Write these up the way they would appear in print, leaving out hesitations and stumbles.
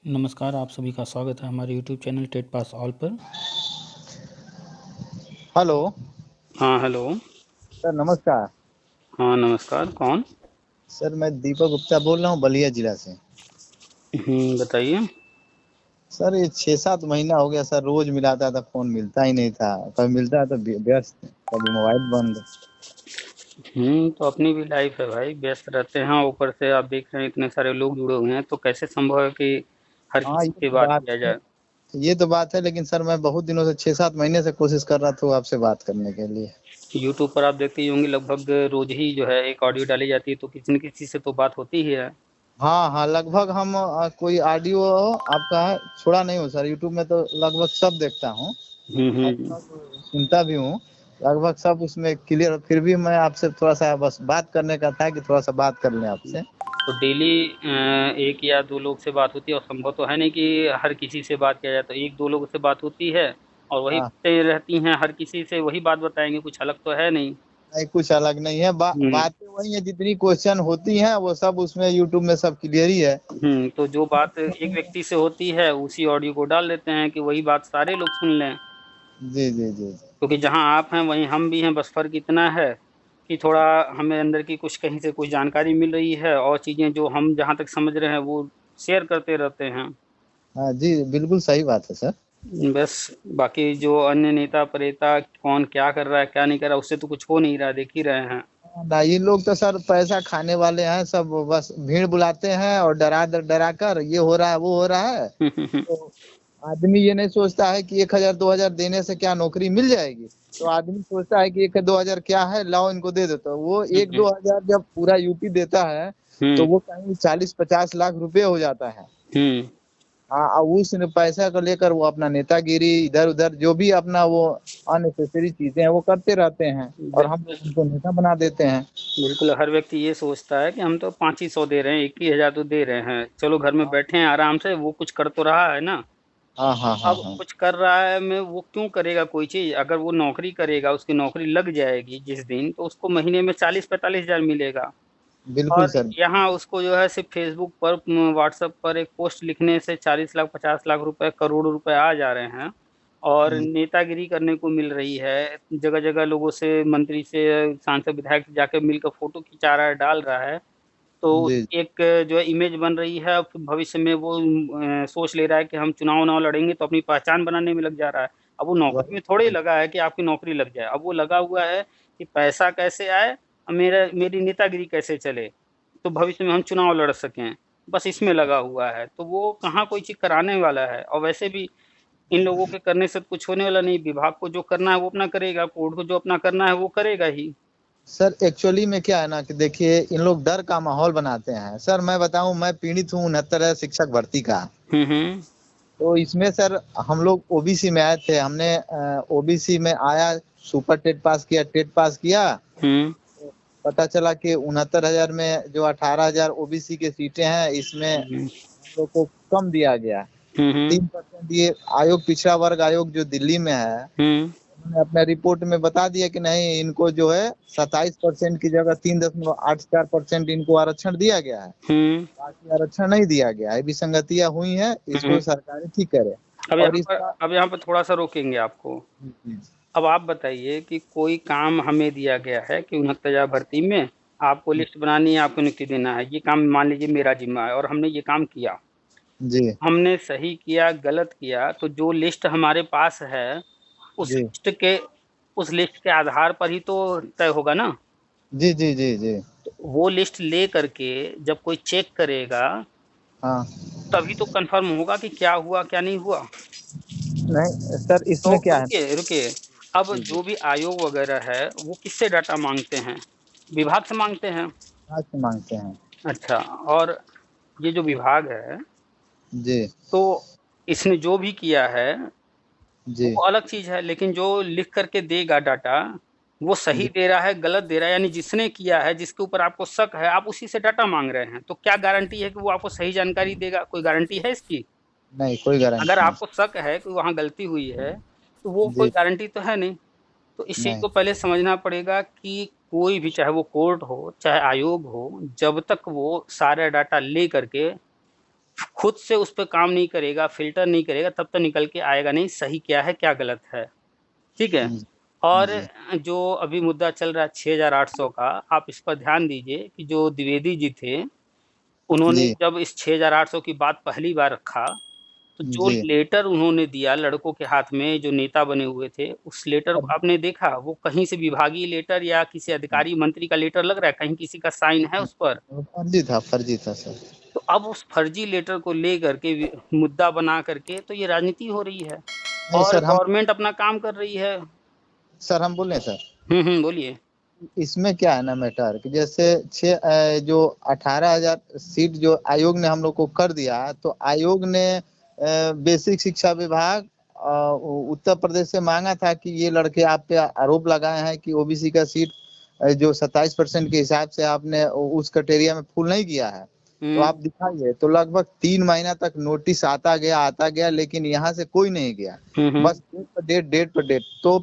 नमस्कार, आप सभी का स्वागत है हमारे YouTube channel TET pass all पर। हेलो। हाँ, हेलो। सर नमस्कार। हाँ, नमस्कार, कौन? सर मैं दीपक गुप्ता बोल रहा हूँ बलिया जिला से। बताइए। सर ये 6-7 महीना हो गया सर, रोज मिलाता था, फोन मिलता ही नहीं था। कभी मिलता है तो व्यस्त, कभी मोबाइल बंद। तो अपनी भी लाइफ है भाई, व्यस्त रहते हैं। ऊपर से आप देख रहे हैं इतने सारे लोग जुड़े हुए हैं, तो कैसे संभव है कि हर हाँ किसी ये से तो बात बात किया है। जाए। ये तो बात है, लेकिन सर मैं बहुत दिनों से 6-7 महीने से कोशिश कर रहा था आपसे बात करने के लिए। यूट्यूब पर आप देखते ही होंगे, लगभग रोज ही जो है एक ऑडियो डाली जाती है, तो किसी न किसी से तो बात होती ही है। हाँ हाँ, लगभग हम कोई ऑडियो आपका छोड़ा नहीं हो सर, यूट्यूब में तो लगभग सब देखता हूँ हम्म और हम्म सब सुनता भी हूँ। लगभग सब उसमें क्लियर, फिर भी मैं आपसे थोड़ा सा बस बात करने का था कि थोड़ा सा बात कर लें आपसे। तो डेली एक या दो लोग से बात होती है, और संभव तो है नहीं कि हर किसी से बात किया जाए, तो एक दो लोगों से बात होती है और वही हाँ, बातें रहती हैं, हर किसी से वही बात बताएंगे, कुछ अलग तो है नहीं। नहीं कुछ अलग नहीं है। हम्म बातें वही है, जितनी क्वेश्चन होती हैं वो सब उसमें यूट्यूब में सब क्लियर ही है। तो जो बात एक व्यक्ति से होती है उसी ऑडियो को डाल देते हैं कि वही बात सारे लोग सुन लें। जी जी जी जी। क्योंकि जहां आप हैं वहीं हम भी हैं, बस फर्क इतना है कि थोड़ा हमें अंदर की कुछ कहीं से कुछ जानकारी मिल रही है, और चीजें जो हम जहां तक समझ रहे हैं वो शेयर करते रहते हैं। हाँ जी, बिल्कुल सही बात है सर। बस बाकी जो अन्य नेता प्रेता कौन क्या कर रहा है क्या नहीं कर रहा, उससे तो कुछ हो नहीं रहा, देख ही रहे हैं। ना ये लोग तो सर पैसा खाने वाले हैं सब, बस भीड़ बुलाते हैं और डरा डरा कर ये हो रहा है वो हो रहा है। तो आदमी ये नहीं सोचता है कि 1,000 2,000 देने से क्या नौकरी मिल जाएगी। तो आदमी सोचता है कि 1-2 हजार क्या है, लाओ इनको दे देता हूँ। वो 1-2 हजार जब पूरा यूपी देता है तो हम्म वो कहीं 40-50 लाख रुपए हो जाता है। हम्म हाँ, और उस पैसा को लेकर वो अपना नेतागिरी इधर उधर जो भी अपना वो अननेसेसरी चीजें हैं वो करते रहते हैं, और हम बिल्कुल लोग उनको नेता बना देते हैं। बिल्कुल। हर व्यक्ति ये सोचता है कि हम तो 500 दे रहे हैं, 21,000 तो दे रहे हैं, चलो घर में बैठे हैं आराम से, वो कुछ कर तो रहा है ना। हाँ हाँ हाँ अब हाँ। कुछ कर रहा है मैं, वो क्यों करेगा कोई चीज? अगर वो नौकरी करेगा, उसकी नौकरी लग जाएगी जिस दिन, तो उसको महीने में 40-45 हजार मिलेगा। बिल्कुल और सर। यहाँ उसको जो है सिर्फ फेसबुक पर व्हाट्सएप पर एक पोस्ट लिखने से 40 लाख 50 लाख रुपए, करोड़ों रुपए आ जा रहे हैं। और नेतागिरी करने को मिल रही है, जगह जगह लोगों से, मंत्री से, सांसद विधायक से जाकर मिलकर फोटो खिंचा रहा है, डाल रहा है। तो जी एक जो है इमेज बन रही है, फिर भविष्य में वो सोच ले रहा है कि हम चुनाव उनाव लड़ेंगे, तो अपनी पहचान बनाने में लग जा रहा है। अब वो नौकरी वही में थोड़े वही। लगा है कि आपकी नौकरी लग जाए, अब वो लगा हुआ है कि पैसा कैसे आए और मेरी नेतागिरी कैसे चले, तो भविष्य में हम चुनाव लड़ सकें। बस इसमें लगा हुआ है, तो वो कहाँ कोई चीज कराने वाला है। और वैसे भी इन लोगों के करने से कुछ होने वाला नहीं। विभाग को जो करना है वो अपना करेगा, कोर्ट को जो अपना करना है वो करेगा ही। सर एक्चुअली में क्या है ना कि देखिए, इन लोग डर का माहौल बनाते हैं। सर मैं बताऊं, मैं पीड़ित हूँ 69 शिक्षक भर्ती का। हम्म। तो इसमें सर हम लोग ओबीसी में आए थे, हमने ओबीसी में आया, सुपर टेट पास किया, टेट पास किया। हम्म तो पता चला कि 69,000 में जो 18,000 ओबीसी की सीटें हैं इसमें हम्म हम लोग को कम दिया गया। हम्म 3% ये आयोग, पिछड़ा वर्ग आयोग जो दिल्ली में है, हम्म उन्होंने अपने रिपोर्ट में बता दिया कि नहीं, इनको जो है 27% की जगह 3.84% इनको आरक्षण दिया गया है। हम्म बाकी आरक्षण नहीं दिया गया है, विसंगतियां हुई हैं, हम्म। इसको सरकारें ठीक करे। अब और यहाँ पर इसका अब यहाँ पर थोड़ा सा रोकेंगे आपको। अब आप बताइए कि कोई काम हमें दिया गया है कि 69,000 भर्ती में आपको लिस्ट बनानी है, आपको नियुक्ति देना है, ये काम मान लीजिए मेरा जिम्मा है और हमने ये काम किया। जी हमने सही किया गलत किया, तो जो लिस्ट हमारे पास है उस जी लिस्ट के उस लिस्ट के आधार पर ही तो तय होगा ना। जी जी जी जी। तो वो लिस्ट ले करके जब कोई चेक करेगा, हाँ। तभी तो कंफर्म होगा कि क्या हुआ क्या नहीं हुआ। नहीं सर, तो इसमें क्या है। रुकिए रुकिए। अब जी जी। जो भी आयोग वगैरह है वो किससे डाटा मांगते हैं? विभाग से मांगते हैं। आज से मांगते हैं। अच्छा। और ये जो विभाग है, जी तो इसने जो भी किया है वो जी अलग चीज है, लेकिन जो लिख करके देगा डाटा, वो सही जी। दे रहा है गलत दे रहा है, यानी जिसने किया है, जिसके ऊपर आपको शक है, आप उसी से डाटा मांग रहे हैं, तो क्या गारंटी है कि वो आपको सही जानकारी देगा? कोई गारंटी है इसकी? नहीं, कोई अगर गारंटी नहीं। आपको शक है कि वहाँ गलती हुई है, तो वो कोई जी। गारंटी तो है नहीं। तो इस चीज नहीं। को पहले समझना पड़ेगा कि कोई भी, चाहे वो कोर्ट हो चाहे आयोग हो, जब तक वो सारा डाटा ले करके खुद से उस पे काम नहीं करेगा, फ़िल्टर नहीं करेगा, तब तो निकल के आएगा नहीं सही क्या है, क्या गलत है। ठीक है? जी और जी जो अभी मुद्दा चल रहा है 6800 का, आप इस पर ध्यान दीजिए कि जो द्विवेदी जी थे, उन्होंने जी जब इस 6800 की बात पहली बार रखा, तो जो जी। लेटर उन्होंने दिया लड़कों के हाथ में, जो नेता बने हुए थे, उस लेटर को आपने देखा? वो कहीं से विभागीय लेटर या किसी अधिकारी मंत्री का लेटर लग रहा है? कहीं किसी का साइन है उस पर? फर्जी था सर। तो अब उस फर्जी लेटर को लेकर के मुद्दा बना करके तो ये राजनीति हो रही है नहीं और सर, हम गवर्नमेंट अपना काम कर रही है। बोले सर, बोलिए। इसमें क्या है ना मैटर कि जैसे जो 18,000 सीट जो आयोग ने हम लोग को कर दिया, तो आयोग ने बेसिक शिक्षा विभाग उत्तर प्रदेश से मांगा था कि ये लड़के आप पे आरोप लगाए हैं कि ओबीसी का सीट जो 27% के हिसाब से आपने उस क्राइटेरिया में फुल नहीं किया है, तो हुँ, आप दिखाइए। तो लगभग 3 महीना तक नोटिस आता गया, लेकिन यहाँ से कोई नहीं गया। हुँ, हुँ, बस डेट पर डेट। तो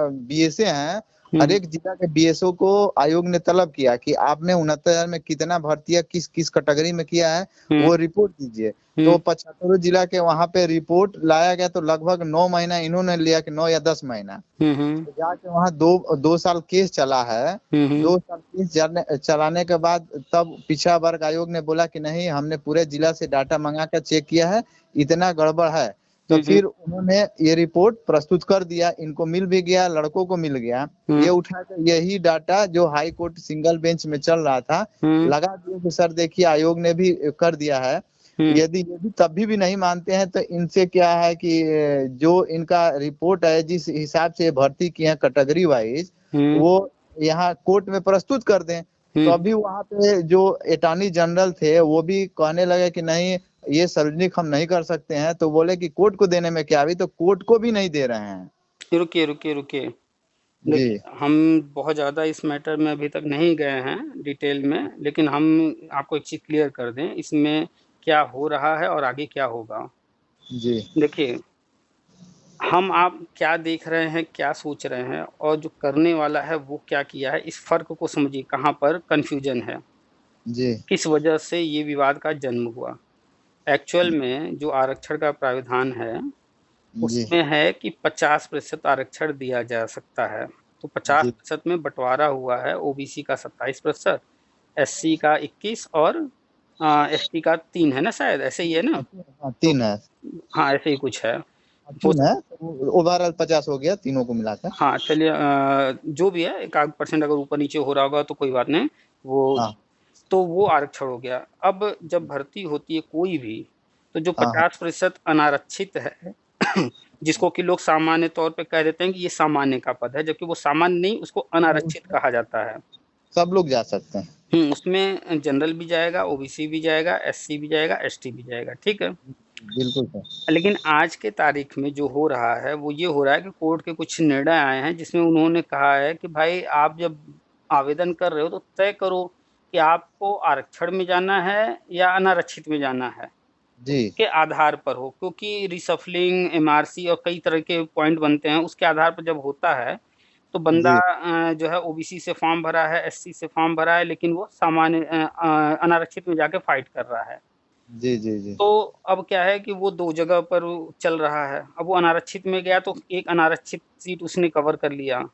बीएसए हैं, हुँ, हर एक जिला के बीएसओ को आयोग ने तलब किया कि आपने 69,000 में कितना भर्तियां किस किस कैटेगरी में किया है, हुँ, वो रिपोर्ट दीजिए। हुँ, तो 75 जिला के वहां पे रिपोर्ट लाया गया, तो लगभग 9 महीना इन्होंने लिया कि 9 या 10 महीना। हुँ, हुँ, तो जाके वहाँ दो दो साल केस चला है। हुँ, हुँ, 2 साल केस चलाने के बाद तब पिछड़ा वर्ग आयोग ने बोला कि नहीं, हमने पूरे जिला से डाटा मंगा कर चेक किया है, इतना गड़बड़ है। तो हुँ, हुँ, फिर उन्होंने ये रिपोर्ट प्रस्तुत कर दिया, इनको मिल भी गया, लड़कों को मिल गया। हुँ, ये उठा कर यही डाटा जो हाई कोर्ट सिंगल बेंच में चल रहा था, हुँ, लगा दिए कि सर देखिए आयोग ने भी कर दिया है। हुँ, यदि ये भी तब भी नहीं मानते हैं, तो इनसे क्या है कि जो इनका रिपोर्ट है, जिस हिसाब से भर्ती किए हैं कैटेगरी वाइज, हुँ, वो यहाँ कोर्ट में प्रस्तुत कर दें। तो हुँ, अभी वहां पे जो अटॉर्नी जनरल थे, वो भी कहने लगे कि नहीं, ये सार्वजनिक हम नहीं कर सकते हैं। तो बोले कि कोर्ट को देने में क्या, अभी तो कोर्ट को भी नहीं दे रहे हैं। रुकिए, रुकिए, रुकिए। जी देखिए, हम बहुत ज़्यादा इस मैटर में अभी तक नहीं गए हैं डिटेल में, लेकिन हम आपको एक चीज़ क्लियर कर दें, इसमें क्या हो रहा है और आगे क्या होगा। जी देखिए, हम आप क्या देख रहे हैं, क्या सोच रहे हैं और जो करने वाला है वो क्या किया है, इस फ़र्क को समझिए कहाँ पर कन्फ्यूज़न है। जी किस वजह से ये विवाद का जन्म हुआ। एक्चुअल में जो आरक्षण का प्राविधान है, जी उसमें है कि 50% आरक्षण दिया जा सकता है। तो जी 50% में बँटवारा हुआ है, ओबीसी का 27%, एससी का 21 और एसटी का 3 है ना शायद, ऐसे ही है ना? हाँ, तो 3 है। हाँ, ऐसे ही कुछ है। हाँ, हो 3 है। ओवरऑल 50 हो गया तीनों को मिलाकर। हाँ, चलिए जो भी है, एक आध परसेंट अगर ऊपर-नीचे हो रहा होगा तो कोई बात नहीं, वो हाँ तो वो आरक्षण हो गया। अब जब भर्ती होती है कोई भी, तो जो हाँ हाँ 50% अनारक्षित है, जिसको कि लोग सामान्य तौर पे कह देते हैं कि ये सामान्य का पद है, जबकि वो सामान्य नहीं, उसको अनारक्षित उसमें कहा जाता है। सब लोग जा सकते हैं। उसमें जनरल भी जाएगा, ओबीसी भी जाएगा, एससी भी जाएगा, एसटी भी जाएगा, ठीक है? बिल्कुल सर। लेकिन आज के तारीख में जो हो रहा है, वो ये हो रहा है कि कोर्ट के कुछ निर्णय आए हैं, जिसमें उन्होंने कहा है कि भाई आप जब आवेदन कर रहे हो, तो तय करो कि आपको आरक्षण में जाना है या अनारक्षित में जाना है। तो जी उसके आधार पर हो, क्योंकि रिशफ़लिंग, एमआरसी और कई तरह के पॉइंट बनते हैं, उसके आधार पर जब होता है, तो बंदा जी जो है ओबीसी से फॉर्म भरा है, एससी से फॉर्म भरा है, लेकिन वो सामान्य अनारक्षित में जाके फाइट कर रहा है। जी जी जी तो अब क्या है कि वो 2 जगह पर चल रहा है। अब वो अनारक्षित में गया तो एक अनारक्षित सीट उसने कवर कर लिया।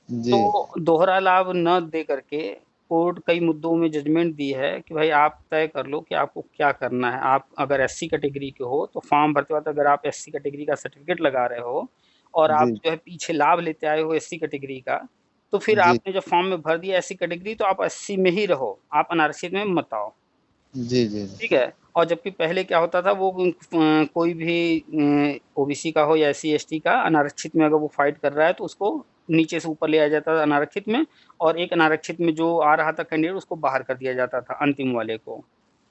जी तो दोहरा लाभ न दे करके कोर्ट कई मुद्दों में जजमेंट दी है कि भाई आप तय कर लो कि आपको क्या करना है। आप अगर एससी कैटेगरी के हो तो फॉर्म भरते वक़्त अगर आप एससी कैटेगरी का सर्टिफ़िकेट लगा रहे हो और आप जी जो है पीछे लाभ लेते आए हो एससी कैटेगरी का, तो फिर जी आपने जब फॉर्म में भर दिया एससी कैटेगरी तो आप एससी में ही रहो, आप अनारक्षित में मत आओ। जी जी ठीक है? और जबकि पहले क्या होता था वो कोई भी ओबीसी का हो या एससी-एसटी का अनारक्षित में अगर वो फाइट कर रहा है तो उसको नीचे से ऊपर ले आया जाता था अनारक्षित में और एक अनारक्षित में जो आ रहा था कैंडिडेट उसको बाहर कर दिया जाता था अंतिम वाले को।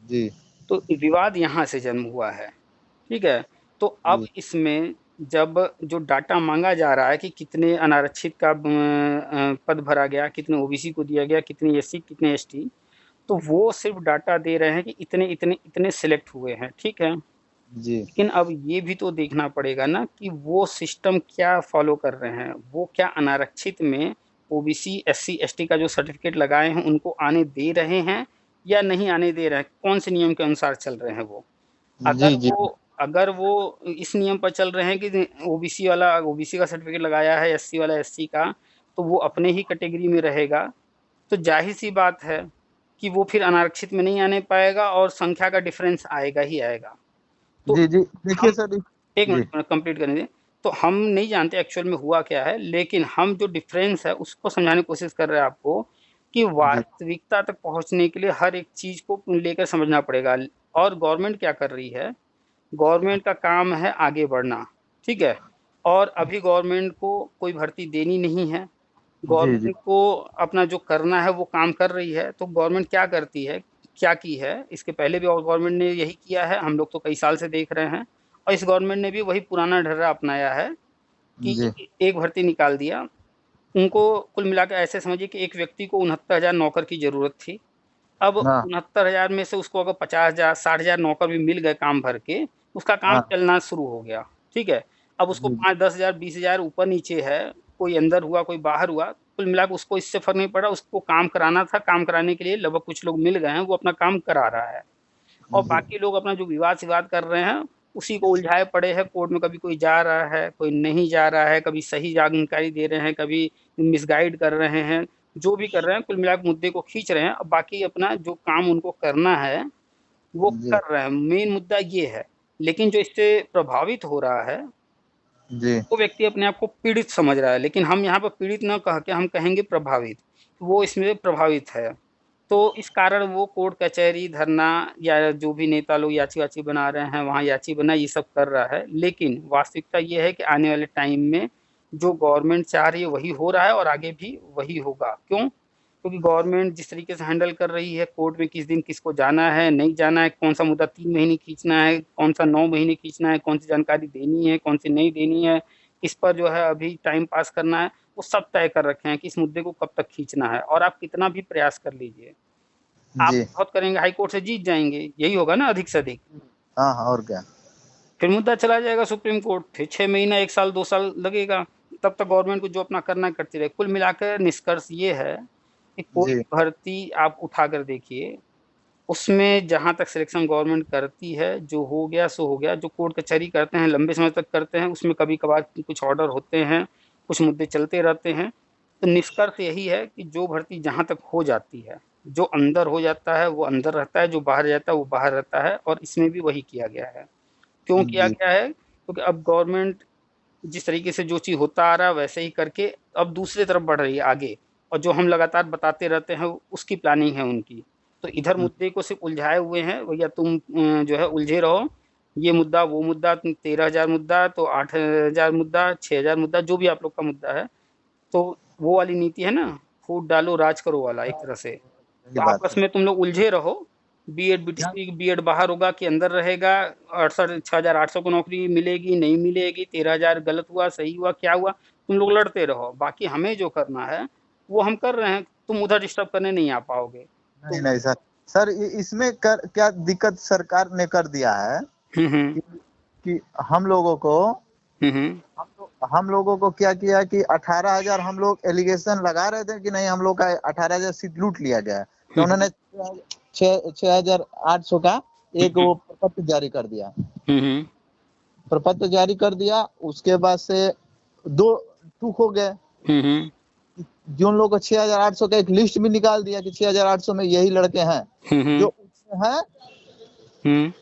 जी तो विवाद यहाँ से जन्म हुआ है, ठीक है? तो अब जी इसमें जब जो डाटा माँगा जा रहा है कि कितने अनारक्षित का पद भरा गया, कितने ओबीसी को दिया गया, कितने एससी, कितने एसटी, तो वो सिर्फ़ डाटा दे रहे हैं कि इतने, इतने, इतने सिलेक्ट हुए हैं, ठीक है? जी लेकिन अब ये भी तो देखना पड़ेगा ना कि वो सिस्टम क्या फ़ॉलो कर रहे हैं। वो क्या अनारक्षित में ओबीसी, एससी, एसटी का जो सर्टिफ़िकेट लगाए हैं उनको आने दे रहे हैं या नहीं आने दे रहे हैं, कौन से नियम के अनुसार चल रहे हैं वो। जी जी अगर वो इस नियम पर चल रहे हैं कि ओबीसी वाला ओबीसी का सर्टिफिकेट लगाया है, एससी वाला एससी का, तो वो अपने ही कैटेगरी में रहेगा, तो जाहिर-सी बात है कि वो फिर अनारक्षित में नहीं आने पाएगा और संख्या का डिफरेंस आएगा ही आएगा। तो जी जी देखिए हम सर। एक जी मिनट कंप्लीट करने दें। तो हम नहीं जानते एक्चुअल में हुआ क्या है, लेकिन हम जो डिफरेंस है उसको समझाने की कोशिश कर रहे हैं आपको कि जी वास्तविकता तक पहुँचने के लिए हर एक चीज़ को लेकर समझना पड़ेगा। और गवर्नमेंट क्या कर रही है, गवर्नमेंट का काम है आगे बढ़ना, ठीक है? और अभी गवर्नमेंट को कोई भर्ती देनी नहीं है। जी जी गवर्नमेंट को अपना जो करना है वो काम कर रही है, तो गवर्नमेंट क्या करती है, क्या की है, इसके पहले भी और गवर्नमेंट ने यही किया है, हम लोग तो कई साल से देख रहे हैं। और इस गवर्नमेंट ने भी वही पुराना ढर्रा अपनाया है कि जी एक भर्ती निकाल दिया। उनको कुल मिला के ऐसे समझिए कि एक व्यक्ति को 69,000 नौकर की ज़रूरत थी। अब हाँ 69,000 में से उसको अगर 50,000 60,000 नौकर भी मिल गए काम भर के, उसका काम हाँ चलना शुरू हो गया, ठीक है? अब उसको जी 5-10,000 20,000 ऊपर-नीचे है, कोई अंदर हुआ, कोई बाहर हुआ, कुल मिला के उसको इससे फ़र्क नहीं पड़ा, उसको काम कराना था, काम कराने के लिए लगभग कुछ लोग मिल गए हैं, वो अपना काम करा रहा है। और जी बाकी लोग अपना जो विवाद-सिवाद कर रहे हैं, उसी को उलझाए पड़े हैं कोर्ट में, कभी कोई जा रहा है, कोई नहीं जा रहा है, कभी सही जानकारी दे रहे हैं, कभी मिसगाइड कर रहे हैं, जो भी कर रहे हैं, कुल मिला के मुद्दे को खींच रहे हैं। अब बाकी अपना जो काम उनको करना है, वो जी कर रहे हैं, मेन मुद्दा ये है। लेकिन जो इससे प्रभावित हो रहा है, जी वो व्यक्ति अपने आप को पीड़ित समझ रहा है, लेकिन हम यहाँ पर पीड़ित ना कह के हम कहेंगे प्रभावित, वो इसमें प्रभावित है। तो इस कारण वो कोर्ट कचहरी, धरना या जो भी नेता लोग याची-वाची बना रहे हैं, वहाँ याची बना ये सब कर रहा है। लेकिन वास्तविकता ये है कि आने वाले टाइम में जो गवर्नमेंट चाह रही है वही हो रहा है और आगे भी वही होगा। क्यों? क्योंकि गवर्नमेंट जिस तरीके से हैंडल कर रही है, कोर्ट में किस दिन किसको जाना है, नहीं जाना है, कौन-सा मुद्दा 3 महीने खींचना है, कौन-सा 9 महीने खींचना है, कौन-सी जानकारी देनी है, कौन-सी नहीं देनी है, किस पर जो है अभी टाइम पास करना है, वो सब तय कर रखे हैं कि इस मुद्दे को कब तक खींचना है। और आप कितना भी प्रयास कर लीजिए, आप जी बहुत करेंगे, हाई कोर्ट से जीत जाएँगे, यही होगा ना अधिक से अधिक। हाँ हाँ और क्या। फिर मुद्दा चला जाएगा सुप्रीम कोर्ट, फिर 6 महीना, 1 साल, 2 साल लगेगा, तब तक गवर्नमेंट को जो अपना करना है करती रहे। कुल मिलाकर निष्कर्ष ये है कि कोई जी भी भर्ती आप उठाकर देखिए, उसमें जहाँ तक सिलेक्शन गवर्नमेंट करती है, जो हो गया सो हो गया, जो कोर्ट कचहरी करते हैं, लंबे समय तक करते हैं, उसमें कभी-कभार कुछ ऑर्डर होते हैं, कुछ मुद्दे चलते रहते हैं। तो निष्कर्ष यही है कि जो भर्ती जहाँ तक हो जाती है, जो अंदर हो जाता है, वो अंदर रहता है, जो बाहर जाता है, वो बाहर रहता है और इसमें भी वही किया गया है। क्यों किया जी गया है? क्योंकि अब गवर्नमेंट जिस तरीके से जो चीज़ होता आ रहा है वैसे ही करके अब दूसरी तरफ बढ़ रही है आगे, और जो हम लगातार बताते रहते हैं उसकी प्लानिंग है उनकी। तो इधर मुद्दे को सिर्फ़ उलझाए हुए हैं, भैया तुम जो है उलझे रहो, ये मुद्दा, वो मुद्दा, 13,000 मुद्दा, तो 8,000 मुद्दा, 6,000 मुद्दा, जो भी आप लोग का मुद्दा है। तो वो वाली नीति है ना, फूट डालो राज करो वाला एक तरह से। सही तो बात आपस है। में तुम लोग उलझे रहो, बीएड, बीटीसी, बीएड बाहर होगा कि अंदर रहेगा, 68 6,800 को नौकरी मिलेगी, नहीं मिलेगी, 13,000 गलत हुआ, सही हुआ, क्या हुआ? तुम लोग लड़ते रहो, बाकी हमें जो करना है, वो हम कर रहे हैं, तुम उधर डिस्टर्ब करने नहीं आ पाओगे। नहीं तो नहीं सर। सर इसमें कर क्या दिक्कत सरकार ने कर दिया है हुँ, हुँ। कि, कि हम लोगों को हुँ, हुँ। हम लोगों को क्या किया कि 18,000 हम लोग एलिगेशन लगा रहे थे कि नहीं हम लोग का 18,000 सीट लूट लिया गया है। तो हुँ, उन्होंने हुँ। 6,800 का हुँ, एक हुँ। वो प्रपत्र जारी कर दिया। हुँ, हुँ। प्रपत्र जारी कर दिया, उसके बाद से दो टूक हो गए। हुँ, हुँ। जिन लोगों को 6,800 का एक लिस्ट भी निकाल दिया कि 6,800 में यही लड़के हैं हुँ, हुँ। जो उसमें हैं, हुँ।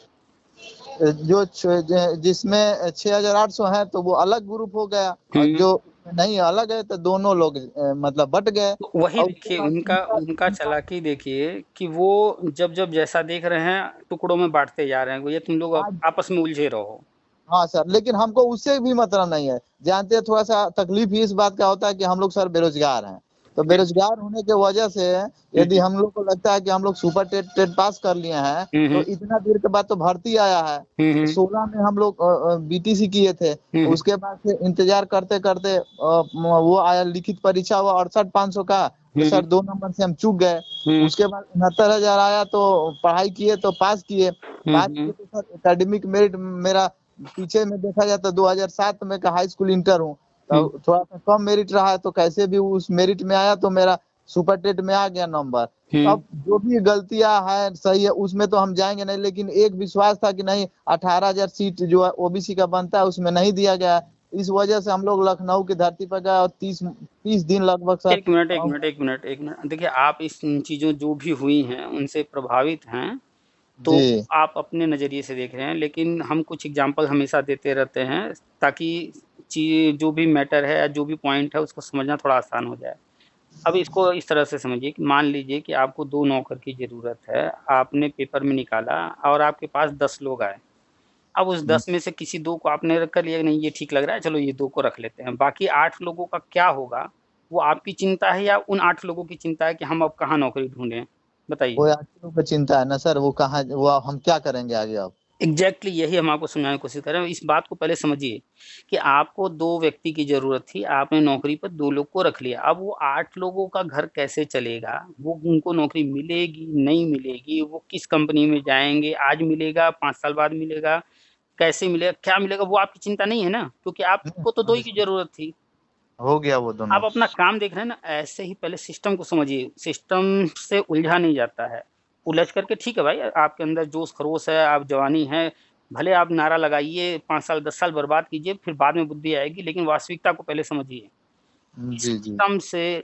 जिसमें 6,800 है तो वो अलग ग्रुप हो गया, और हुँ। जो नहीं अलग है तो दोनों लोग मतलब बट गए। तो वही और उसके देखिए बाद उनका उनका उनका उनका चालाकी देखिए कि वो जब-जब जैसा देख रहे हैं, टुकड़ों में बाँटते जा रहे हैं, भैया तुम लोग आज आपस में उलझे रहो। हाँ सर, लेकिन हमको उससे भी मतलब नहीं है। जानते हैं थोड़ा-सा तकलीफ ही इस बात का होता है कि हम लोग सर बेरोज़गार हैं। तो बेरोज़गार होने की वजह से हुँ, यदि हुँ। हम लोग को लगता है कि हम लोग सुपर टेट पास कर लिए हैं, हुँ, तो हुँ। इतना देर के बाद तो भर्ती आया है। हुँ, हुँ। 16 में हम लोग बीटीसी किए थे। हुँ, हुँ। उसके बाद से इंतज़ार करते-करते वो आया लिखित परीक्षा हुआ 68,500 का, तो हुँ, सर हुँ। 2 नंबर से हम चूक गए। हुँ। उसके बाद 69,000 आया तो पढ़ाई किए तो पास किए। हुँ, पास किए हुँ। तो सर एकेडमिक मेरिट मेरा पीछे में देखा जाए तो 2007 में का हाई स्कूल इंटर हूँ, हुँ। तो थोड़ा-सा कम मेरिट रहा है, तो कैसे भी उस मेरिट में आया तो मेरा सुपर टेट में आ गया नंबर। हम्म। अब जो भी गलतियां हैं सही है, उसमें तो हम जाएंगे नहीं, लेकिन एक विश्वास था कि नहीं 18,000 सीट जो ओबीसी का बनता है उसमें नहीं दिया गया। इस वजह से हम लोग लखनऊ की धरती पर गए और 30 दिन लगभग सर। एक मिनट एक मिनट एक मिनट एक मिनट, देखिए आप इस चीज़ों जो भी हुई हैं उनसे प्रभावित हैं, तो जी आप अपने नज़रिए से देख रहे हैं, लेकिन हम कुछ एग्जांपल हमेशा देते रहते हैं ताकि जो भी मैटर है या जो भी पॉइंट है उसको समझना थोड़ा आसान हो जाए। अब इसको इस तरह से समझिए कि मान लीजिए कि आपको 2 नौकर की ज़रूरत है, आपने पेपर में निकाला और आपके पास 10 लोग आए। अब उस 10 में से किसी 2 को आपने रख कर लिया कि नहीं ये ठीक लग रहा है, चलो ये 2 को रख लेते हैं। बाकी 8 लोगों का क्या होगा, वो आपकी चिंता है या उन 8 लोगों की चिंता है कि हम अब कहाँ नौकरी ढूँढें? बताइए। वो यात्रियों की चिंता है ना सर, वो कहाँ, वो हम क्या करेंगे आगे अब। एग्ज़ैक्टली यही हम आपको समझाने की कोशिश कर रहे हैं। इस बात को पहले समझिए कि आपको 2 व्यक्ति की ज़रूरत थी, आपने नौकरी पर 2 लोग को रख लिया। अब वो 8 लोगों का घर कैसे चलेगा? वो उनको नौकरी मिलेगी, नहीं मिलेगी, वो किस कंपनी में जाएँगे, आज मिलेगा, 5 साल बाद मिलेगा, कैसे मिलेगा, क्या मिलेगा, वो आपकी चिंता नहीं है ना, क्योंकि आपको तो 2 ही की ज़रूरत थी। हो गया वो दोनों। आप अपना काम देख रहे हैं ना, ऐसे ही पहले सिस्टम को समझिए, सिस्टम से उलझा नहीं जाता है। उलझ करके ठीक है भाई, आपके अंदर जोश-खरोश है, आप जवानी है, भले आप नारा लगाइए, 5 साल, 10 साल बर्बाद कीजिए, फिर बाद में बुद्धि आएगी, लेकिन वास्तविकता को पहले समझिए। जी जी। सिस्टम से